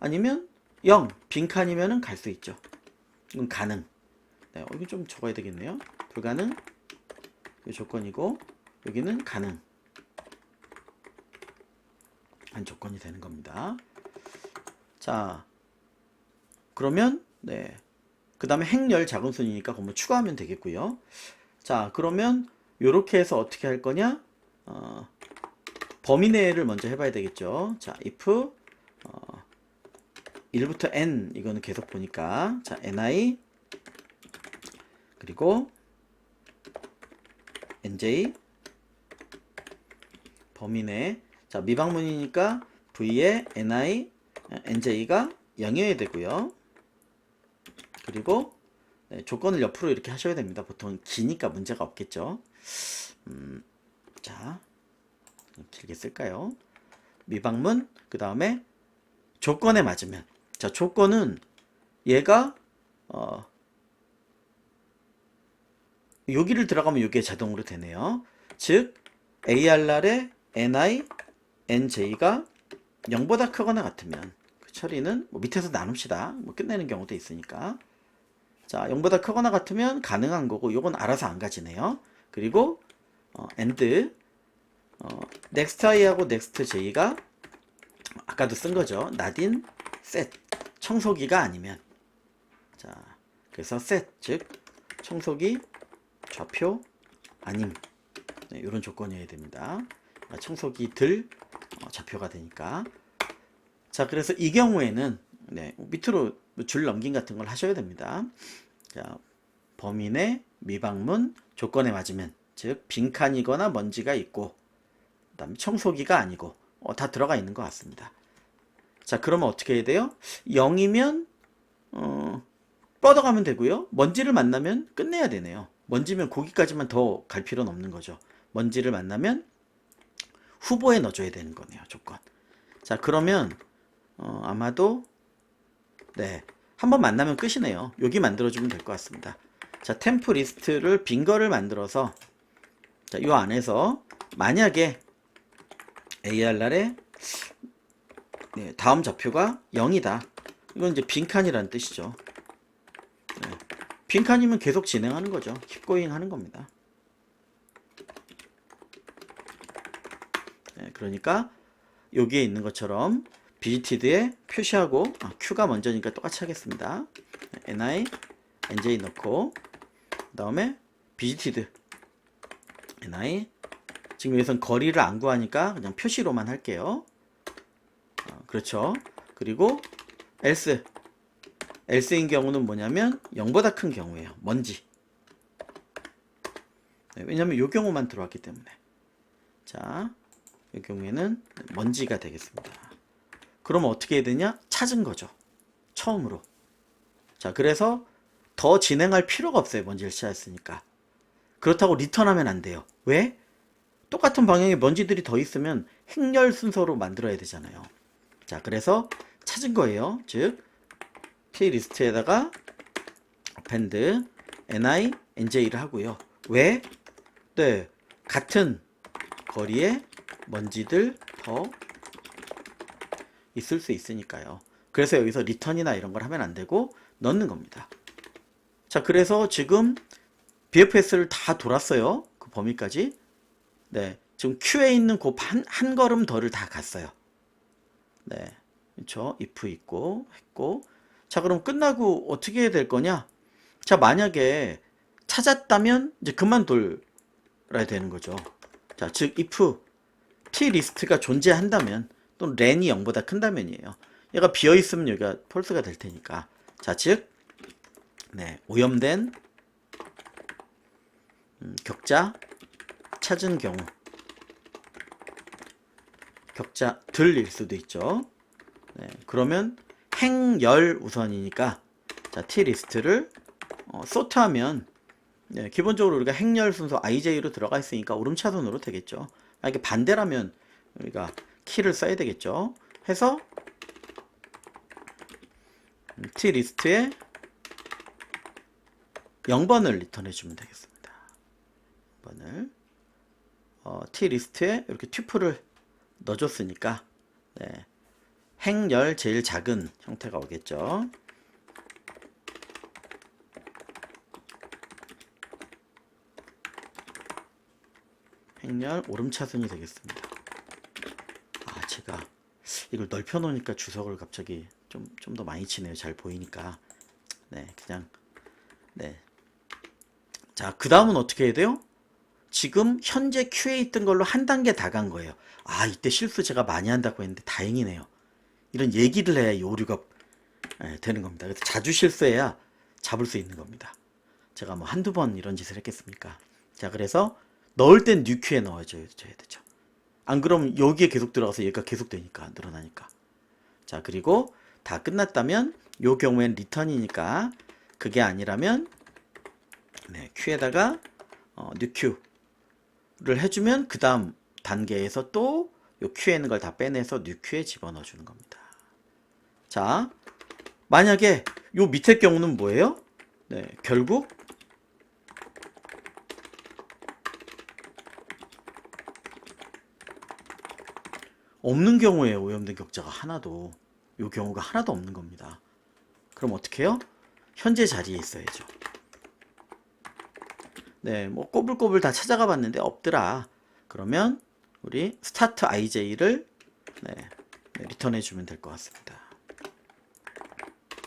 아니면 0 빈칸이면은 갈 수 있죠. 이건 가능. 네, 여기 좀 적어야 되겠네요. 불가능 이 조건이고, 여기는 가능 한 조건이 되는 겁니다. 자, 그러면 네, 그 다음에 행렬 작은 순이니까 그거 추가하면 되겠고요. 자, 그러면 요렇게 해서 어떻게 할 거냐, 범위 내를 먼저 해봐야 되겠죠. 자, if 1부터 n, 이거는 계속 보니까, 자, ni 그리고 nj 범위 내, 자, 미방문이니까 v에 ni nj가 0이어야 되고요. 그리고 네, 조건을 옆으로 이렇게 하셔야 됩니다. 보통 기니까 문제가 없겠죠. 자, 길게 쓸까요? 미방문, 그 다음에 조건에 맞으면, 자, 조건은 얘가 여기를 들어가면 이게 자동으로 되네요. 즉 ARR의 NI, NJ가 0보다 크거나 같으면, 그 처리는 뭐 밑에서 나눕시다. 뭐 끝내는 경우도 있으니까. 자, 0보다 크거나 같으면 가능한 거고, 요건 알아서 안 가지네요. 그리고 AND next i하고 next j가 아까도 쓴 거죠. not in set, 청소기가 아니면. 자, 그래서 set, 즉 청소기 좌표 아님, 네, 이런 조건이어야 됩니다. 청소기들 좌표가 되니까. 자, 그래서 이 경우에는 네, 밑으로 줄 넘김 같은 걸 하셔야 됩니다. 자, 범위 내 미방문 조건에 맞으면, 즉 빈칸이거나 먼지가 있고, 그 다음에 청소기가 아니고, 다 들어가 있는 것 같습니다. 자, 그러면 어떻게 해야 돼요? 0이면 뻗어가면 되고요. 먼지를 만나면 끝내야 되네요. 먼지면 거기까지만 더 갈 필요는 없는 거죠. 먼지를 만나면 후보에 넣어줘야 되는 거네요. 조건. 자, 그러면 아마도 네, 한번 만나면 끝이네요. 여기 만들어주면 될 것 같습니다. 자, 템프 리스트를 빈 거를 만들어서, 자, 이 안에서 만약에 ARR의 네, 다음 좌표가 0이다. 이건 이제 빈칸이라는 뜻이죠. 네, 빈칸이면 계속 진행하는 거죠. 킵고잉 하는 겁니다. 네, 그러니까 여기에 있는 것처럼 visited에 표시하고, q가 먼저니까 똑같이 하겠습니다. ni, nj 넣고, 그 다음에 visited ni, 지금 여기선 거리를 안 구하니까 그냥 표시로만 할게요. 그렇죠. 그리고 else인 경우는 뭐냐면 0보다 큰 경우예요. 먼지. 네, 왜냐면 이 경우만 들어왔기 때문에. 자, 이 경우에는 먼지가 되겠습니다. 그럼 어떻게 해야 되냐? 찾은 거죠. 처음으로. 자, 그래서 더 진행할 필요가 없어요. 먼지를 찾았으니까. 그렇다고 리턴하면 안 돼요. 왜? 똑같은 방향에 먼지들이 더 있으면 행렬 순서로 만들어야 되잖아요. 자, 그래서 찾은 거예요. 즉 T 리스트에다가 append ni, nj를 하고요. 왜? 네, 같은 거리에 먼지들 더 있을 수 있으니까요. 그래서 여기서 리턴이나 이런 걸 하면 안 되고 넣는 겁니다. 자, 그래서 지금 BFS를 다 돌았어요. 그 범위까지. 네, 지금 Q에 있는 그 한 걸음 더를 다 갔어요. 네, 그렇죠. if 있고 했고. 자, 그럼 끝나고 어떻게 해야 될 거냐? 자, 만약에 찾았다면 이제 그만둬야 되는 거죠. 자, 즉 if t 리스트가 존재한다면, 또는 len이 0보다 큰다면이에요. 얘가 비어 있으면 여기가 false가 될 테니까. 자, 즉 네, 오염된 격자 찾은 경우, 격자들일 수도 있죠. 네, 그러면 행열 우선이니까 자, tList를 소트하면 네, 기본적으로 우리가 행렬 순서 IJ로 들어가 있으니까 오름차순으로 되겠죠. 만약에 반대라면 우리가 키를 써야 되겠죠. 해서 tList에 0번을 리턴해 주면 되겠습니다. 0번을 tList에 이렇게 튜플을 넣어줬으니까 네, 행열 제일 작은 형태가 오겠죠. 행렬 오름차순이 되겠습니다. 아, 제가 이걸 넓혀 놓으니까 주석을 갑자기 좀 더 많이 치네요. 잘 보이니까. 네, 그냥 네. 자, 그 다음은 어떻게 해야 돼요? 지금 현재 큐에 있던 걸로 한 단계 다 간 거예요. 아, 이때 실수 제가 많이 한다고 했는데 다행이네요. 이런 얘기를 해야 오류가 되는 겁니다. 그래서 자주 실수해야 잡을 수 있는 겁니다. 제가 뭐 한두 번 이런 짓을 했겠습니까? 자, 그래서 넣을 땐 뉴 큐에 넣어줘야 되죠. 안 그러면 여기에 계속 들어가서 얘가 계속 되니까, 늘어나니까. 자, 그리고 다 끝났다면 요 경우엔 리턴이니까 그게 아니라면 네, 큐에다가 뉴 큐를 해주면 그 다음 단계에서 또 요 큐에 있는 걸 다 빼내서 뉴 큐에 집어넣어 주는 겁니다. 자, 만약에 요 밑에 경우는 뭐예요? 네, 결국 없는 경우에 오염된 격자가 하나도, 요 경우가 하나도 없는 겁니다. 그럼 어떻게 해요? 현재 자리에 있어야죠. 네, 뭐 꼬불꼬불 다 찾아가 봤는데 없더라. 그러면 우리 스타트 IJ를 네, 리턴해 주면 될 것 같습니다.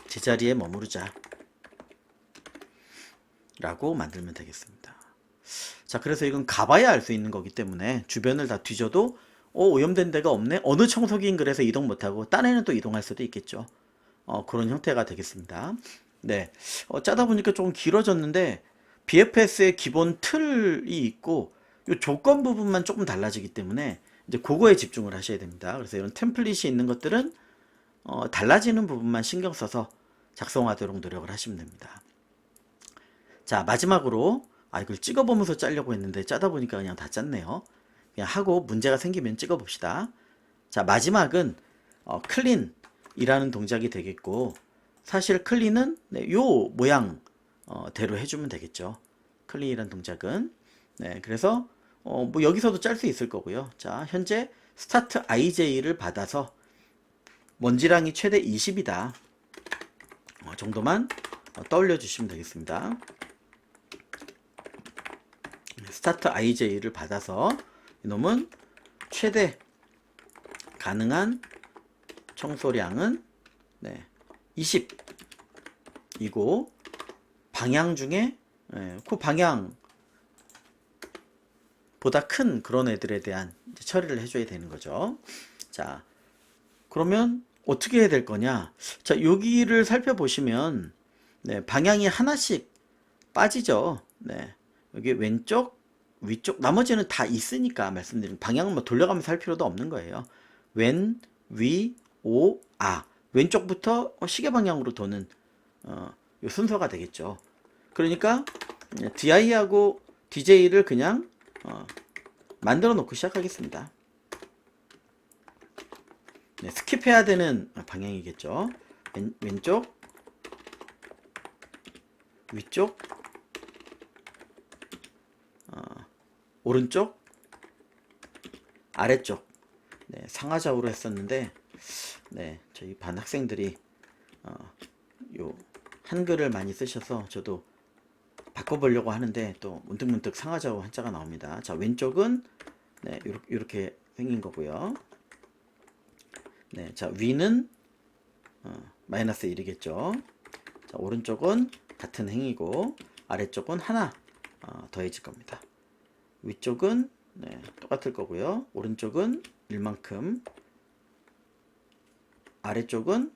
제자리에 머무르자 라고 만들면 되겠습니다. 자, 그래서 이건 가봐야 알 수 있는 거기 때문에 주변을 다 뒤져도 오염된 데가 없네? 어느 청소기인 그래서 이동 못하고 딴 애는 또 이동할 수도 있겠죠. 그런 형태가 되겠습니다. 네, 짜다 보니까 조금 길어졌는데 BFS의 기본 틀이 있고 이 조건 부분만 조금 달라지기 때문에 이제 그거에 집중을 하셔야 됩니다. 그래서 이런 템플릿이 있는 것들은 달라지는 부분만 신경 써서 작성하도록 노력을 하시면 됩니다. 자, 마지막으로 이걸 찍어보면서 짜려고 했는데 짜다 보니까 그냥 다 짰네요. 그냥 하고 문제가 생기면 찍어봅시다. 자, 마지막은 클린이라는 동작이 되겠고, 사실 클린은 네, 요 모양 대로 해주면 되겠죠. 클린이라는 동작은 네, 그래서 뭐 여기서도 짤 수 있을 거고요. 자, 현재 스타트 IJ를 받아서 먼지량이 최대 20이다 정도만 떠올려 주시면 되겠습니다. 스타트 IJ를 받아서 이놈은 최대 가능한 청소량은 네, 20이고 방향 중에 그 방향 보다 큰 그런 애들에 대한 처리를 해줘야 되는 거죠. 자, 그러면 어떻게 해야 될 거냐? 자, 여기를 살펴보시면 네, 방향이 하나씩 빠지죠. 네, 여기 왼쪽, 위쪽, 나머지는 다 있으니까 말씀드린 방향은 뭐 돌려가면서 할 필요도 없는 거예요. 왼, 위, 오, 아. 왼쪽부터 시계 방향으로 도는 요 순서가 되겠죠. 그러니까 DI하고 DJ를 그냥 만들어 놓고 시작하겠습니다. 네, 스킵해야 되는 방향이겠죠. 왼쪽, 위쪽, 오른쪽, 아래쪽. 네, 상하좌우로 했었는데 네, 저희 반 학생들이 요 한글을 많이 쓰셔서 저도 바꿔보려고 하는데 또 문득문득 상하좌우 한자가 나옵니다. 자, 왼쪽은 네, 요렇게 생긴 거고요. 네, 자, 위는 마이너스 1이겠죠. 자, 오른쪽은 같은 행이고 아래쪽은 하나 더해질 겁니다. 위쪽은 네, 똑같을 거고요. 오른쪽은 1만큼, 아래쪽은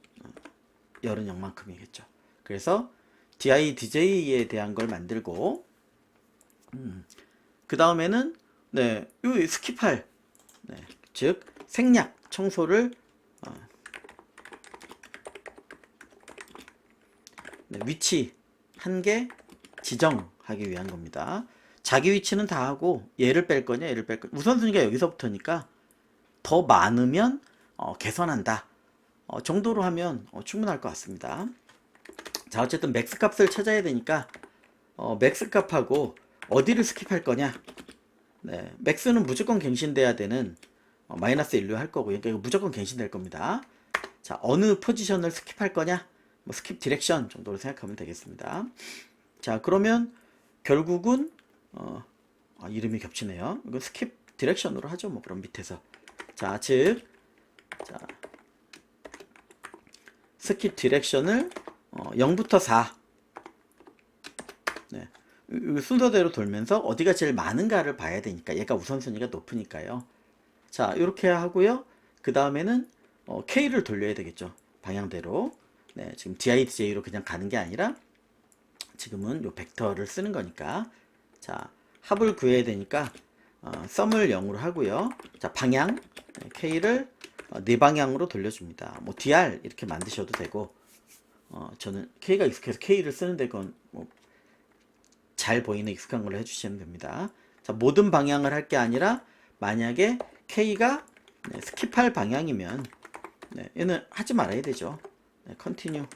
열은 0만큼이겠죠. 그래서 DI, DJ에 대한 걸 만들고 그 다음에는 네, 요 스킵할 네, 즉 생략 청소를 네, 위치 한 개 지정하기 위한 겁니다. 자기 위치는 다 하고 얘를 뺄 거냐 얘를 뺄 거냐 우선순위가 여기서부터니까 더 많으면 개선한다 정도로 하면 충분할 것 같습니다. 자 어쨌든 맥스 값을 찾아야 되니까 맥스 값하고 어디를 스킵할 거냐. 네, 맥스는 무조건 갱신돼야 되는 마이너스 1로 할 거고요. 그러니까 이거 무조건 갱신될 겁니다. 자 어느 포지션을 스킵할 거냐 뭐 스킵 디렉션 정도로 생각하면 되겠습니다. 자 그러면 결국은 이름이 겹치네요. 이거 스킵 디렉션으로 하죠. 뭐 그럼 밑에서 자 스킵 디렉션을 0부터 4 네. 순서대로 돌면서 어디가 제일 많은가를 봐야 되니까 얘가 우선순위가 높으니까요. 자 이렇게 하고요. 그 다음에는 K를 돌려야 되겠죠. 방향대로. 네, 지금 DIDJ로 그냥 가는 게 아니라 지금은 요 벡터를 쓰는 거니까 자 합을 구해야 되니까 썸을 0으로 하고요. 자 방향 K를 네 방향으로 돌려줍니다. 뭐 DR 이렇게 만드셔도 되고 저는 K가 익숙해서 K를 쓰는데 그건 뭐 잘 보이는 익숙한 걸로 해주시면 됩니다. 자 모든 방향을 할 게 아니라 만약에 K가 스킵할 방향이면 얘는 하지 말아야 되죠. 컨티뉴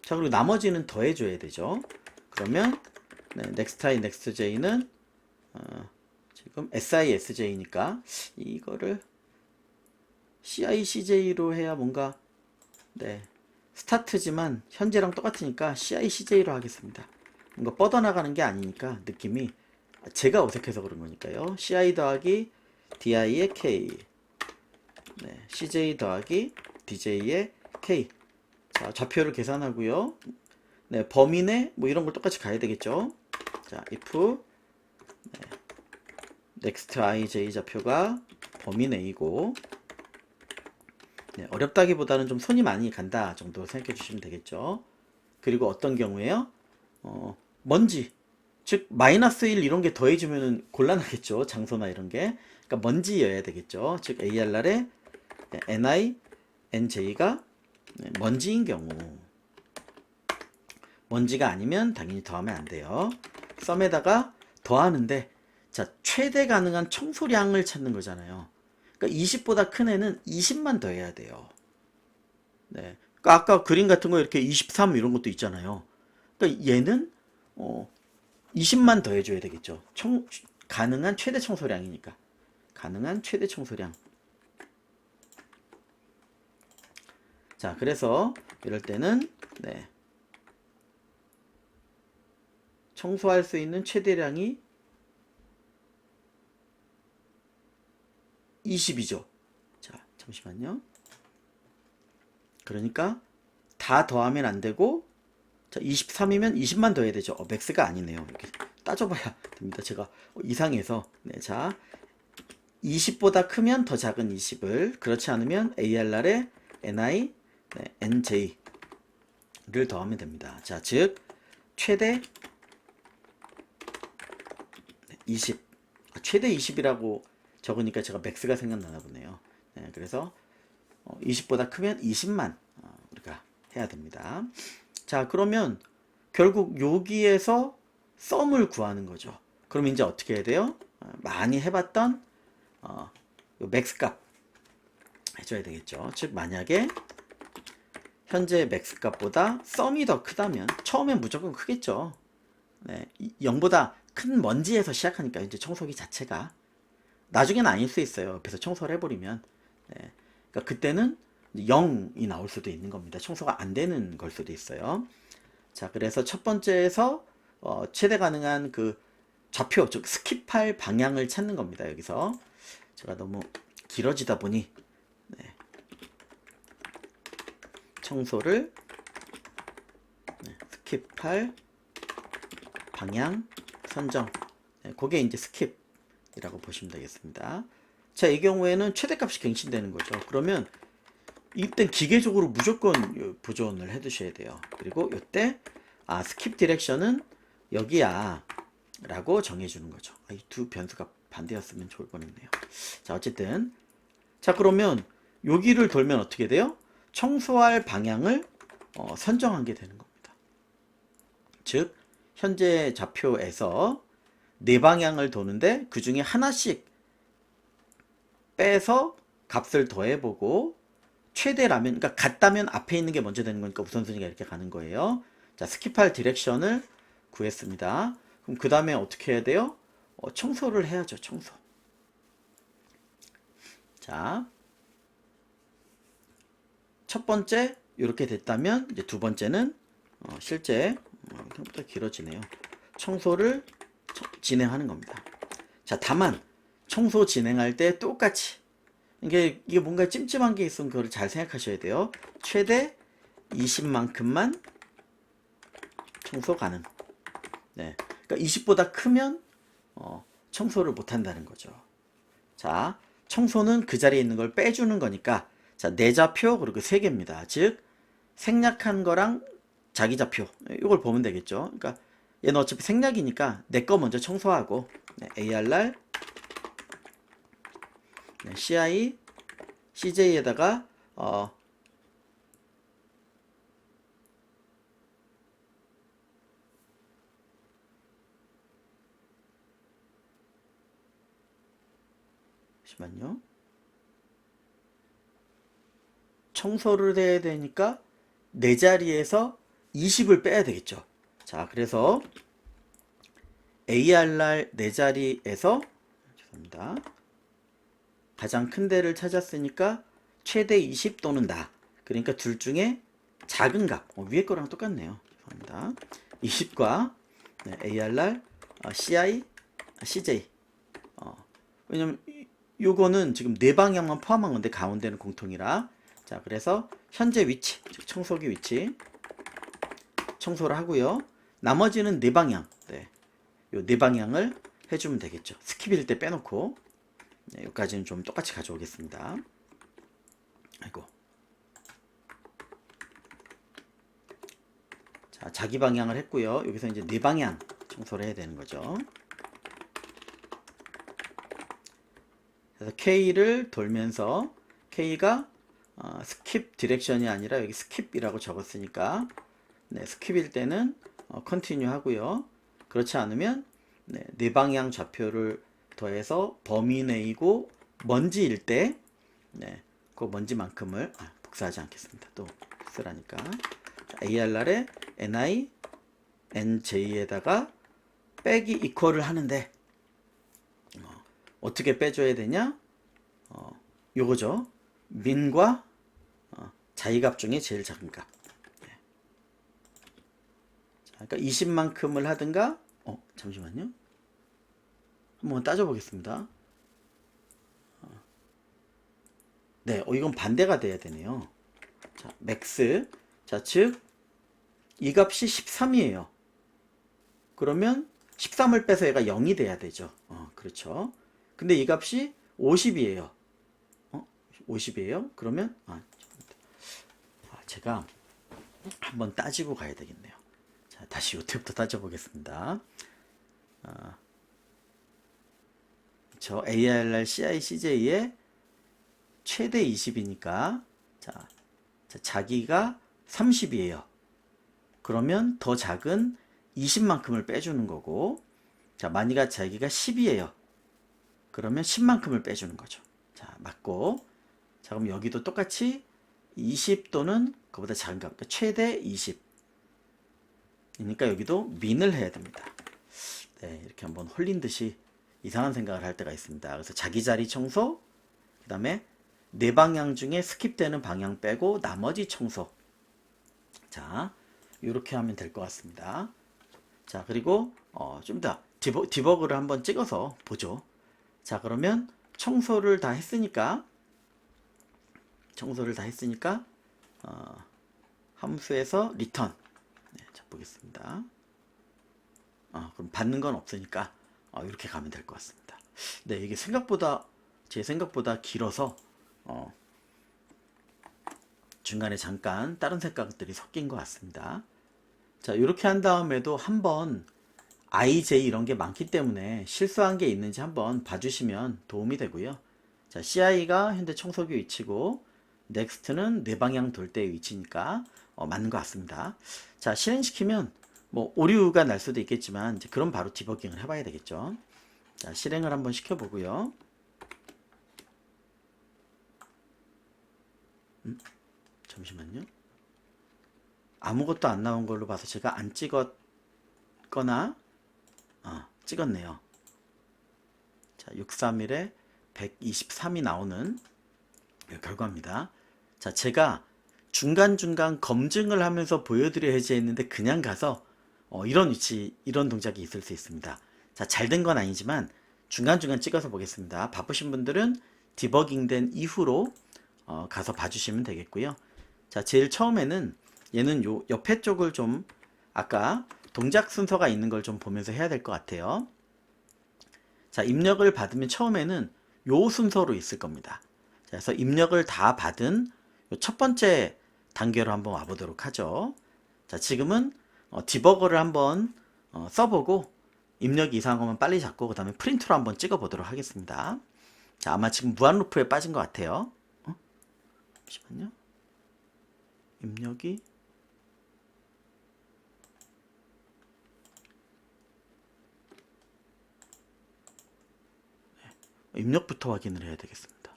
자 그리고 나머지는 더해줘야 되죠. 그러면 넥스트I 넥스트J는 지금 SISJ니까 이거를 CICJ로 해야 뭔가 스타트지만 현재랑 똑같으니까 CICJ로 하겠습니다. 뭔가 뻗어나가는 게 아니니까 느낌이 제가 어색해서 그런 거니까요. CI 더하기 DI의 K CJ 더하기 DJ의 K 자 좌표를 계산하고요. 범위 내 뭐 이런 걸 똑같이 가야 되겠죠. 자 if next ij 좌표가 범위 내이고 어렵다기보다는 좀 손이 많이 간다 정도 생각해 주시면 되겠죠. 그리고 어떤 경우에요? 먼지 즉 마이너스 1 이런 게 더해주면 곤란하겠죠. 장소나 이런 게 그러니까 먼지여야 되겠죠. 즉 ARR에 NI NJ가 먼지인 경우 먼지가 아니면 당연히 더하면 안 돼요. 썸에다가 더하는데 자 최대 가능한 청소량을 찾는 거잖아요. 그러니까 20보다 큰 애는 20만 더해야 돼요. 네. 그러니까 아까 그림 같은 거 이렇게 23 이런 것도 있잖아요. 그러니까 얘는 20만 더해줘야 되겠죠. 가능한 최대 청소량이니까. 가능한 최대 청소량. 자, 그래서 이럴 때는 청소할 수 있는 최대량이 20이죠. 자, 잠시만요. 그러니까 다 더하면 안 되고 자, 23이면 20만 더해야 되죠. 맥스가 아니네요. 이렇게 따져봐야 됩니다. 제가 이상해서 자 20보다 크면 더 작은 20을 그렇지 않으면 ARR에 NI NJ를 더하면 됩니다. 자, 즉 최대 20 최대 20이라고 적으니까 제가 맥스가 생각나나 보네요. 그래서 20보다 크면 20만 우리가 해야 됩니다. 자 그러면 결국 여기에서 썸을 구하는 거죠. 그럼 이제 어떻게 해야 돼요? 많이 해봤던 맥스 값 해줘야 되겠죠. 즉 만약에 현재 맥스 값보다 썸이 더 크다면 처음엔 무조건 크겠죠. 0보다 큰 먼지에서 시작하니까 이제 청소기 자체가 나중에는 아닐 수 있어요. 옆에서 청소를 해버리면 그러니까 그때는 0이 나올 수도 있는 겁니다. 청소가 안 되는 걸 수도 있어요. 자 그래서 첫 번째에서 최대 가능한 그 좌표 즉 스킵할 방향을 찾는 겁니다. 여기서 제가 너무 길어지다 보니 청소를 스킵할 방향 선정 그게 이제 스킵이라고 보시면 되겠습니다. 자 이 경우에는 최대값이 갱신되는 거죠. 그러면 이때 기계적으로 무조건 보존을 해 두셔야 돼요. 그리고 이때 스킵 디렉션은 여기야 라고 정해 주는 거죠. 이 두 변수가 반대였으면 좋을 뻔했네요. 자 어쨌든 자, 그러면 여기를 돌면 어떻게 돼요? 청소할 방향을 선정하게 되는 겁니다. 즉, 현재 좌표에서 네 방향을 도는데 그 중에 하나씩 빼서 값을 더해보고 최대라면, 그러니까 같다면 앞에 있는 게 먼저 되는 거니까 우선순위가 이렇게 가는 거예요. 자, 스킵할 디렉션을 구했습니다. 그럼 그 다음에 어떻게 해야 돼요? 청소를 해야죠. 청소. 자, 첫 번째 이렇게 됐다면 이제 두 번째는 실제 생각보다 길어지네요. 청소를 진행하는 겁니다. 자, 다만 청소 진행할 때 똑같이 이게 뭔가 찜찜한 게 있으면 그걸 잘 생각하셔야 돼요. 최대 20만큼만 청소 가능. 네, 그러니까 20보다 크면 청소를 못 한다는 거죠. 자, 청소는 그 자리에 있는 걸 빼주는 거니까, 자, 내 좌표 그리고 세 개입니다. 즉 생략한 거랑 자기 좌표 이걸 보면 되겠죠. 그러니까 얘는 어차피 생략이니까 내 거 먼저 청소하고, 네, ARR 네, CI CJ에다가 잠시만요. 청소를 해야 되니까 내 자리에서 20을 빼야 되겠죠. 자, 그래서 ARR 내 자리에서, 죄송합니다, 가장 큰 데를 찾았으니까 최대 20 또는 나. 그러니까 둘 중에 작은 값. 위에 거랑 똑같네요. 죄송합니다. 20과 네, ARR, CI, CJ. 왜냐면 요거는 지금 네 방향만 포함한 건데 가운데는 공통이라. 자, 그래서 현재 위치, 즉 청소기 위치 청소를 하고요. 나머지는 네 방향. 네. 요 네 방향을 해주면 되겠죠. 스킵일 때 빼놓고. 네, 여기까지는 좀 똑같이 가져오겠습니다. 아이고. 자, 자기 방향을 했고요. 여기서 이제 네 방향 청소를 해야 되는 거죠. 그래서 K를 돌면서 K가 스킵 디렉션이 아니라 여기 스킵이라고 적었으니까, 네, 스킵일 때는 컨티뉴 하고요. 그렇지 않으면 네 방향 좌표를 더해서 범위 내이고 먼지일 때, 네, 그 먼지만큼을 복사하지 않겠습니다. 또 복사라니까. ARR에 NI NJ에다가 빼기 이퀄을 하는데 어떻게 빼줘야 되냐? 요거죠. 민과 자의값 중에 제일 작은 값. 네. 자, 그러니까 20만큼을 하든가. 잠시만요. 한번 따져보겠습니다. 네, 이건 반대가 돼야 되네요. 자, 맥스. 자, 즉, 이 값이 13이에요. 그러면 13을 빼서 얘가 0이 돼야 되죠. 그렇죠. 근데 이 값이 50이에요. 50이에요? 그러면, 제가 한번 따지고 가야 되겠네요. 자, 다시 요때부터 따져보겠습니다. 저 ARR CI CJ의 최대 20이니까, 자, 자기가 30이에요. 그러면 더 작은 20만큼을 빼주는 거고, 자, 만약에 자기가 10이에요. 그러면 10만큼을 빼주는 거죠. 자, 맞고. 자, 그럼 여기도 똑같이 20 또는 그보다 작은 값, 그러니까 최대 20. 그러니까 여기도 민을 해야 됩니다. 네, 이렇게 한번 홀린 듯이 이상한 생각을 할 때가 있습니다. 그래서 자기 자리 청소, 그 다음에 네 방향 중에 스킵되는 방향 빼고 나머지 청소. 자, 이렇게 하면 될 것 같습니다. 자, 그리고 좀 더 디버그를 한번 찍어서 보죠. 자, 그러면 청소를 다 했으니까 함수에서 리턴. 네, 자, 보겠습니다. 그럼 받는 건 없으니까 이렇게 가면 될 것 같습니다. 네, 이게 제 생각보다 길어서 중간에 잠깐 다른 생각들이 섞인 것 같습니다. 자, 이렇게 한 다음에도 한번 IJ 이런 게 많기 때문에 실수한 게 있는지 한번 봐주시면 도움이 되고요. 자, CI가 현대 청소기 위치고 넥스트는 뇌방향 돌 때의 위치니까 맞는 것 같습니다. 자, 실행시키면 뭐 오류가 날 수도 있겠지만 이제 그럼 바로 디버깅을 해봐야 되겠죠. 자, 실행을 한번 시켜보고요. 잠시만요. 아무것도 안 나온 걸로 봐서 제가 안 찍었거나 찍었네요. 자, 631에 123이 나오는 결과입니다. 자, 제가 중간중간 검증을 하면서 보여드려야지 했는데 그냥 가서 이런 위치, 이런 동작이 있을 수 있습니다. 자, 잘 된 건 아니지만 중간중간 찍어서 보겠습니다. 바쁘신 분들은 디버깅 된 이후로 가서 봐주시면 되겠고요. 자, 제일 처음에는 얘는 요 옆에 쪽을 좀 아까 동작 순서가 있는 걸 좀 보면서 해야 될 것 같아요. 자, 입력을 받으면 처음에는 요 순서로 있을 겁니다. 자, 그래서 입력을 다 받은 요 첫 번째 단계로 한번 와보도록 하죠. 자, 지금은 디버거를 한번 써보고 입력이 이상한 거면 빨리 잡고 그 다음에 프린트로 한번 찍어보도록 하겠습니다. 자, 아마 지금 무한 루프에 빠진 것 같아요. 잠시만요. 입력이 입력부터 확인을 해야 되겠습니다.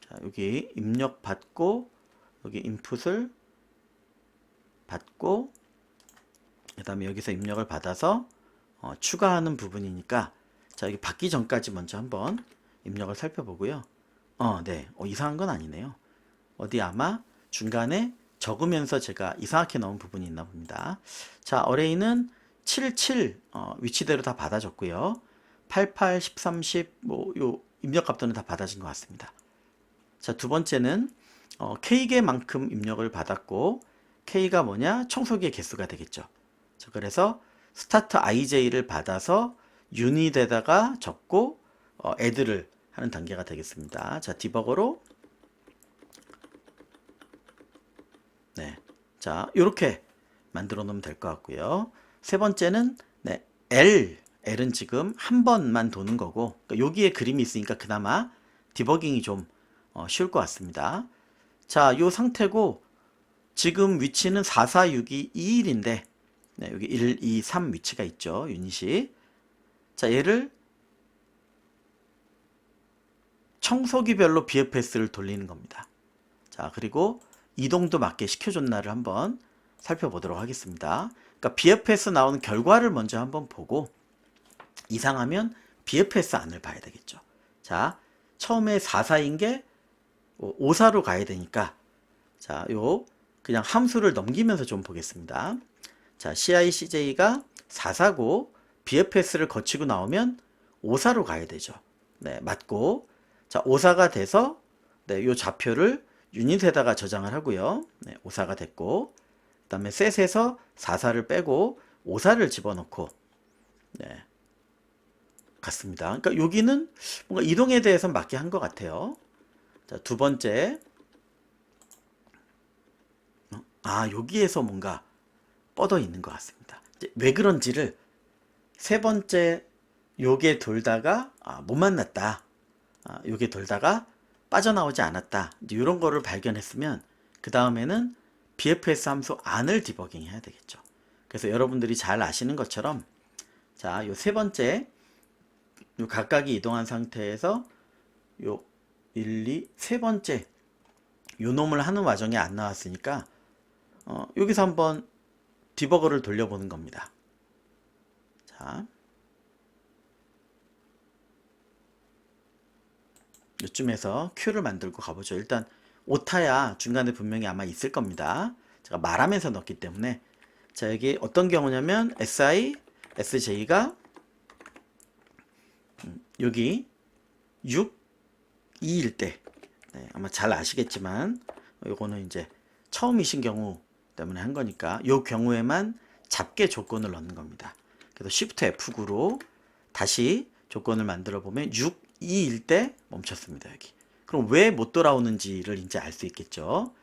자, 여기 입력 받고 여기 인풋을 받고 그 다음에 여기서 입력을 받아서 추가하는 부분이니까 자, 여기 받기 전까지 먼저 한번 입력을 살펴보고요. 네. 이상한 건 아니네요. 어디 아마 중간에 적으면서 제가 이상하게 넣은 부분이 있나 봅니다. 자, 어레이는 77 위치대로 다 받아줬고요. 88, 13, 10 뭐 요 입력 값들은 다 받아진 것 같습니다. 자, 두 번째는 K개만큼 입력을 받았고 K가 뭐냐? 청소기의 개수가 되겠죠. 자, 그래서 스타트 IJ를 받아서 유닛에다가 적고 애드를 하는 단계가 되겠습니다. 자, 디버거로 네, 자, 이렇게 만들어 놓으면 될 것 같고요. 세 번째는 네, L은 지금 한 번만 도는 거고 그러니까 여기에 그림이 있으니까 그나마 디버깅이 좀 쉬울 것 같습니다. 자, 이 상태고 지금 위치는 4462 21인데 네, 여기 1, 2, 3 위치가 있죠. 유닛이. 자, 얘를 청소기별로 BFS를 돌리는 겁니다. 자, 그리고 이동도 맞게 시켜줬나를 한번 살펴보도록 하겠습니다. 그러니까 BFS 나오는 결과를 먼저 한번 보고 이상하면 BFS 안을 봐야 되겠죠. 자, 처음에 44인 게 54로 가야 되니까 자, 요 그냥 함수를 넘기면서 좀 보겠습니다. 자, CICJ가 44고 BFS를 거치고 나오면 54로 가야 되죠. 네, 맞고 자, 54가 돼서 네, 요 좌표를 유닛에다가 저장을 하고요. 네, 54가 됐고 그 다음에 셋에서 44를 빼고 54를 집어넣고 네, 같습니다. 그러니까 여기는 뭔가 이동에 대해서 맞게 한 것 같아요. 자, 두 번째 여기에서 뭔가 뻗어 있는 것 같습니다. 이제 왜 그런지를 세 번째 요게 돌다가 못 만났다. 요게 돌다가 빠져나오지 않았다. 이런 거를 발견했으면 그 다음에는 BFS 함수 안을 디버깅 해야 되겠죠. 그래서 여러분들이 잘 아시는 것처럼 자, 요 세 번째 요 각각이 이동한 상태에서 요 1, 2, 세 번째 요 놈을 하는 와중에 안 나왔으니까 여기서 한번 디버거를 돌려보는 겁니다. 자, 이쯤에서 Q를 만들고 가보죠. 일단 오타야 중간에 분명히 아마 있을 겁니다. 제가 말하면서 넣었기 때문에 자, 여기 어떤 경우냐면 SI, SJ가 여기 6, 2일 때 네, 아마 잘 아시겠지만 요거는 이제 처음이신 경우 때문에 한 거니까 요 경우에만 잡게 조건을 넣는 겁니다. 그래서 Shift F9로 다시 조건을 만들어 보면 6, 2일 때 멈췄습니다. 여기. 그럼 왜 못 돌아오는지를 이제 알 수 있겠죠.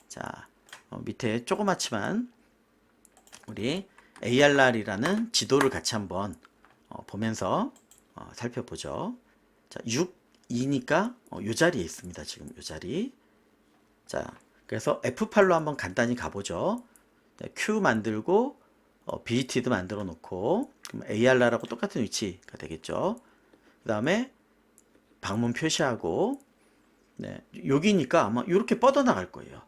자, 밑에 조그맣지만 우리 ARR이라는 지도를 같이 한번 보면서 살펴보죠. 자, 6, 2니까 요 자리에 있습니다. 지금 요 자리. 자, 그래서 F8로 한번 간단히 가보죠. 네, Q 만들고 BGT도 만들어 놓고 그럼 AR라고 똑같은 위치가 되겠죠. 그 다음에 방문 표시하고 네, 여기니까 아마 이렇게 뻗어나갈 거예요.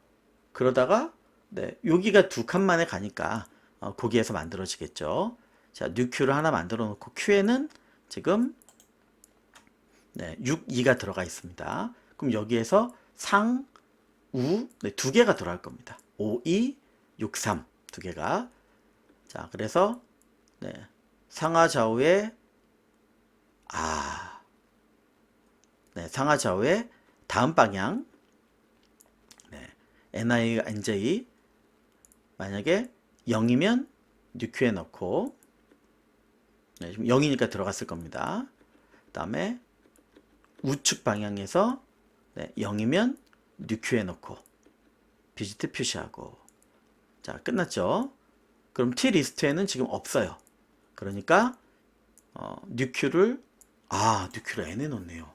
그러다가 네, 여기가 두 칸만에 가니까 거기에서 만들어지겠죠. 자, new Q를 하나 만들어 놓고 Q에는 지금 네, 6, 2가 들어가 있습니다. 그럼 여기에서 상, 우, 네, 두 개가 들어갈 겁니다. 5, 2, 6, 3 두 개가. 자, 그래서 네, 상하 좌우에 네, 상하 좌우에 다음 방향 네, NI가 NJ 만약에 0이면 뉴큐에 넣고 네, 지금 0이니까 들어갔을 겁니다. 그 다음에 우측 방향에서 네, 0이면 뉴큐에 넣고 비지트 표시하고 자 끝났죠. 그럼 T 리스트에는 지금 없어요. 그러니까 뉴큐를 뉴큐를 N에 넣네요.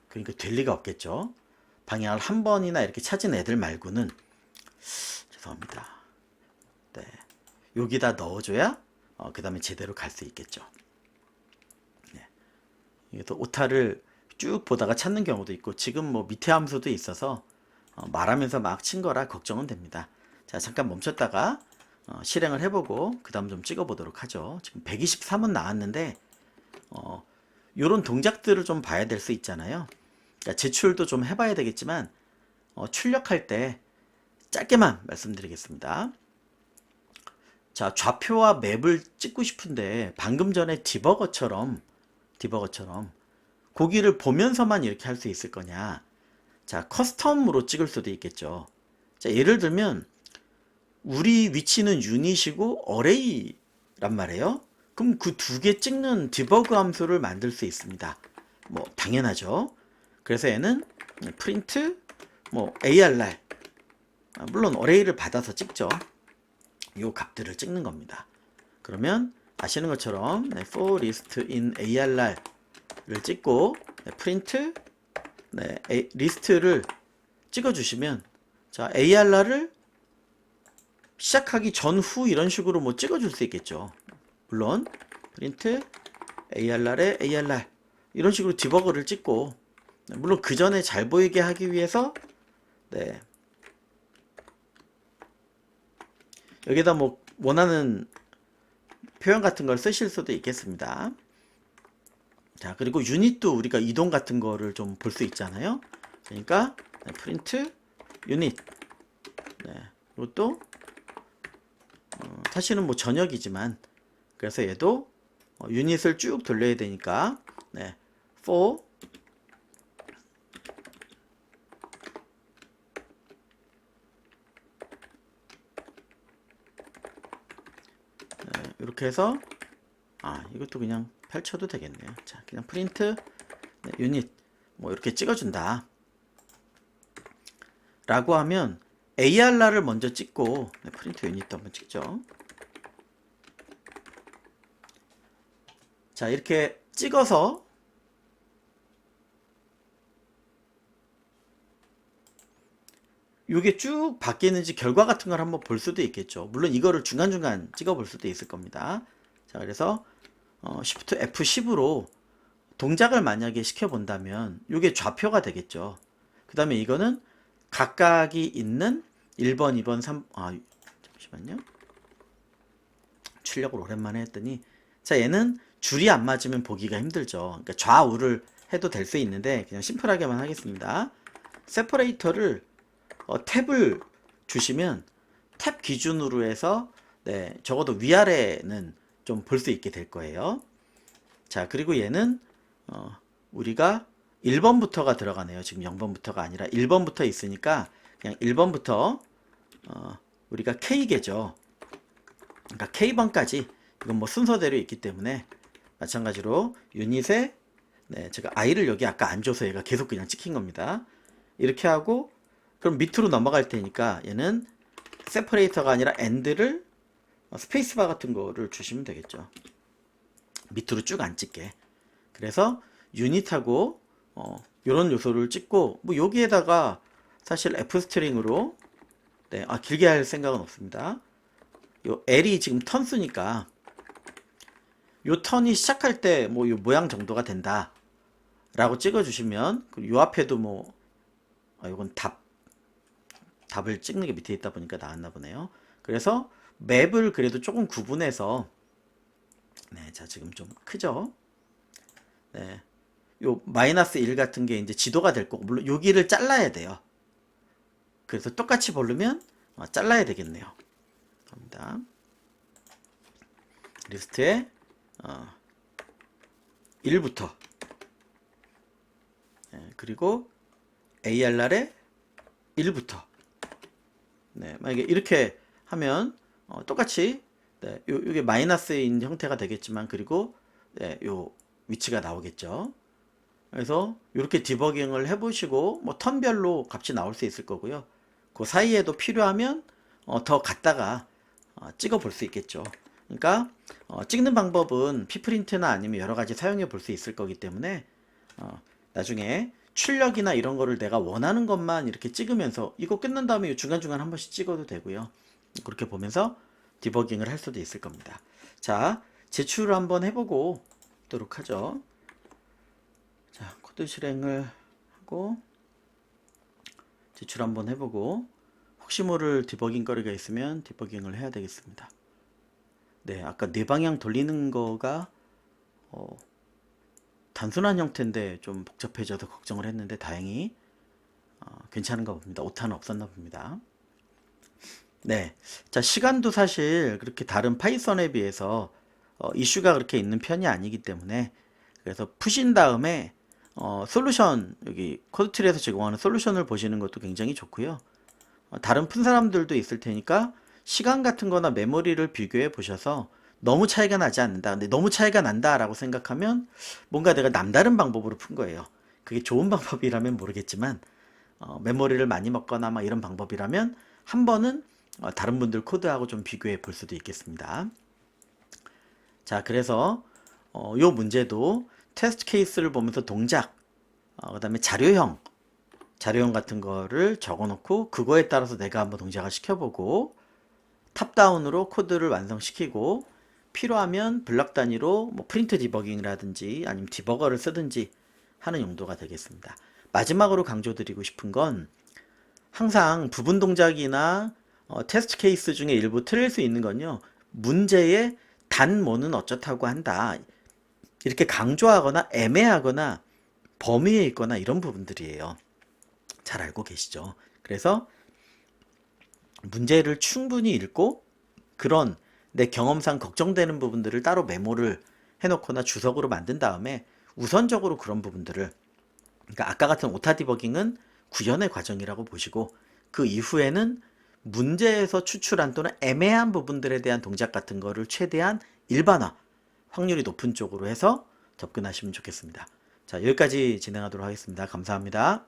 그러니까 될 리가 없겠죠. 방향을 한 번이나 이렇게 찾은 애들 말고는 죄송합니다. 네, 여기다 넣어줘야 그 다음에 제대로 갈 수 있겠죠. 네. 이게 오타를 쭉 보다가 찾는 경우도 있고 지금 뭐 밑에 함수도 있어서 말하면서 막 친 거라 걱정은 됩니다. 자, 잠깐 멈췄다가 실행을 해보고 그 다음 좀 찍어 보도록 하죠. 지금 123은 나왔는데 요런 동작들을 좀 봐야 될 수 있잖아요. 그러니까 제출도 좀 해봐야 되겠지만 출력할 때 짧게만 말씀드리겠습니다. 자, 좌표와 맵을 찍고 싶은데 방금 전에 디버거처럼 고기를 보면서만 이렇게 할 수 있을 거냐. 자, 커스텀으로 찍을 수도 있겠죠. 자, 예를 들면 우리 위치는 유닛이고 어레이란 말이에요. 그럼 그 두 개 찍는 디버그 함수를 만들 수 있습니다. 뭐 당연하죠. 그래서 얘는 프린트 ARR 물론 어레이를 받아서 찍죠. 요 값들을 찍는 겁니다. 그러면 아시는 것처럼 for list in ARR를 찍고 프린트 리스트를 찍어주시면 자 ARR을 시작하기 전후 이런 식으로 뭐 찍어줄 수 있겠죠. 물론 프린트 ARR에 ARR 이런 식으로 디버거를 찍고 물론 그 전에 잘 보이게 하기 위해서 네 여기다 뭐 원하는 표현 같은 걸 쓰실 수도 있겠습니다. 자, 그리고 유닛도 우리가 이동 같은 거를 좀 볼 수 있잖아요. 그러니까 프린트 유닛 이것도 사실은 뭐 전역이지만 그래서 얘도 유닛을 쭉 돌려야 되니까 for 이렇게 해서 이것도 그냥 펼쳐도 되겠네요. 자, 그냥 프린트 유닛 뭐 이렇게 찍어준다 라고 하면 ARR을 먼저 찍고 프린트 유닛도 한번 찍죠. 자, 이렇게 찍어서 이게 쭉 바뀌는지 결과 같은 걸 한번 볼 수도 있겠죠. 물론 이거를 중간중간 찍어 볼 수도 있을 겁니다. 자, 그래서 Shift F10으로 동작을 만약에 시켜 본다면 이게 좌표가 되겠죠. 그 다음에 이거는 각각이 있는 1번, 2번, 3 잠시만요. 출력을 오랜만에 했더니 자, 얘는 줄이 안 맞으면 보기가 힘들죠. 그러니까 좌우를 해도 될 수 있는데 그냥 심플하게만 하겠습니다. 세퍼레이터를 탭을 주시면 탭 기준으로 해서 적어도 위아래는 좀 볼 수 있게 될 거예요. 자, 그리고 얘는 우리가 1번부터가 들어가네요. 지금 0번부터가 아니라 1번부터 있으니까 그냥 1번부터 우리가 K계죠. 그러니까 K번까지 이건 뭐 순서대로 있기 때문에 마찬가지로 유닛에 제가 I를 여기 아까 안 줘서 얘가 계속 그냥 찍힌 겁니다. 이렇게 하고 그럼 밑으로 넘어갈 테니까 얘는 세퍼레이터가 아니라 AND를 스페이스바 같은 거를 주시면 되겠죠. 밑으로 쭉 안 찍게. 그래서 유닛하고 이런 요소를 찍고 뭐 여기에다가 사실 F 스트링으로 네, 길게 할 생각은 없습니다. 요 L이 지금 턴수니까 요 턴이 시작할 때 뭐 요 모양 정도가 된다 라고 찍어주시면 요 앞에도 뭐 요건 답을 찍는 게 밑에 있다 보니까 나왔나 보네요. 그래서 맵을 그래도 조금 구분해서 네, 자 지금 좀 크죠? 네, 요 -1 같은 게 이제 지도가 될 거고 물론 여기를 잘라야 돼요. 그래서 똑같이 보려면 잘라야 되겠네요. 갑니다. 리스트에 1부터 네, 그리고 ARR에 1부터 네, 만약에 이렇게 하면 똑같이 네, 요게 마이너스인 형태가 되겠지만 그리고 네, 요 위치가 나오겠죠. 그래서 이렇게 디버깅을 해보시고 뭐 턴별로 값이 나올 수 있을 거고요. 그 사이에도 필요하면 더 갔다가 찍어 볼 수 있겠죠. 그러니까 찍는 방법은 피프린트나 아니면 여러 가지 사용해 볼 수 있을 거기 때문에 나중에 출력이나 이런 거를 내가 원하는 것만 이렇게 찍으면서 이거 끝난 다음에 중간중간 한 번씩 찍어도 되고요. 그렇게 보면서 디버깅을 할 수도 있을 겁니다. 자, 제출을 한번 해보고 하도록 하죠. 자, 코드 실행을 하고 제출 한번 해보고 혹시 모를 디버깅 거리가 있으면 디버깅을 해야 되겠습니다. 네, 아까 네 방향 돌리는 거가 단순한 형태인데 좀 복잡해져서 걱정을 했는데 다행히 괜찮은가 봅니다. 오타는 없었나 봅니다. 네, 자 시간도 사실 그렇게 다른 파이썬에 비해서 이슈가 그렇게 있는 편이 아니기 때문에 그래서 푸신 다음에 솔루션 여기 코드트리에서 제공하는 솔루션을 보시는 것도 굉장히 좋고요. 다른 푼 사람들도 있을 테니까 시간 같은 거나 메모리를 비교해 보셔서 너무 차이가 나지 않는다. 근데 너무 차이가 난다 라고 생각하면 뭔가 내가 남다른 방법으로 푼 거예요. 그게 좋은 방법이라면 모르겠지만 메모리를 많이 먹거나 막 이런 방법이라면 한 번은 다른 분들 코드하고 좀 비교해 볼 수도 있겠습니다. 자, 그래서 요 문제도 테스트 케이스를 보면서 동작, 그 다음에 자료형 같은 거를 적어 놓고 그거에 따라서 내가 한번 동작을 시켜보고 탑다운으로 코드를 완성시키고 필요하면 블럭 단위로 뭐 프린트 디버깅이라든지 아니면 디버거를 쓰든지 하는 용도가 되겠습니다. 마지막으로 강조드리고 싶은 건 항상 부분 동작이나 테스트 케이스 중에 일부 틀릴 수 있는 건요. 문제의 단모는 어쩌다고 한다. 이렇게 강조하거나 애매하거나 범위에 있거나 이런 부분들이에요. 잘 알고 계시죠? 그래서 문제를 충분히 읽고 그런 내 경험상 걱정되는 부분들을 따로 메모를 해놓거나 주석으로 만든 다음에 우선적으로 그런 부분들을 그러니까 아까 같은 오타 디버깅은 구현의 과정이라고 보시고 그 이후에는 문제에서 추출한 또는 애매한 부분들에 대한 동작 같은 거를 최대한 일반화 확률이 높은 쪽으로 해서 접근하시면 좋겠습니다. 자, 여기까지 진행하도록 하겠습니다. 감사합니다.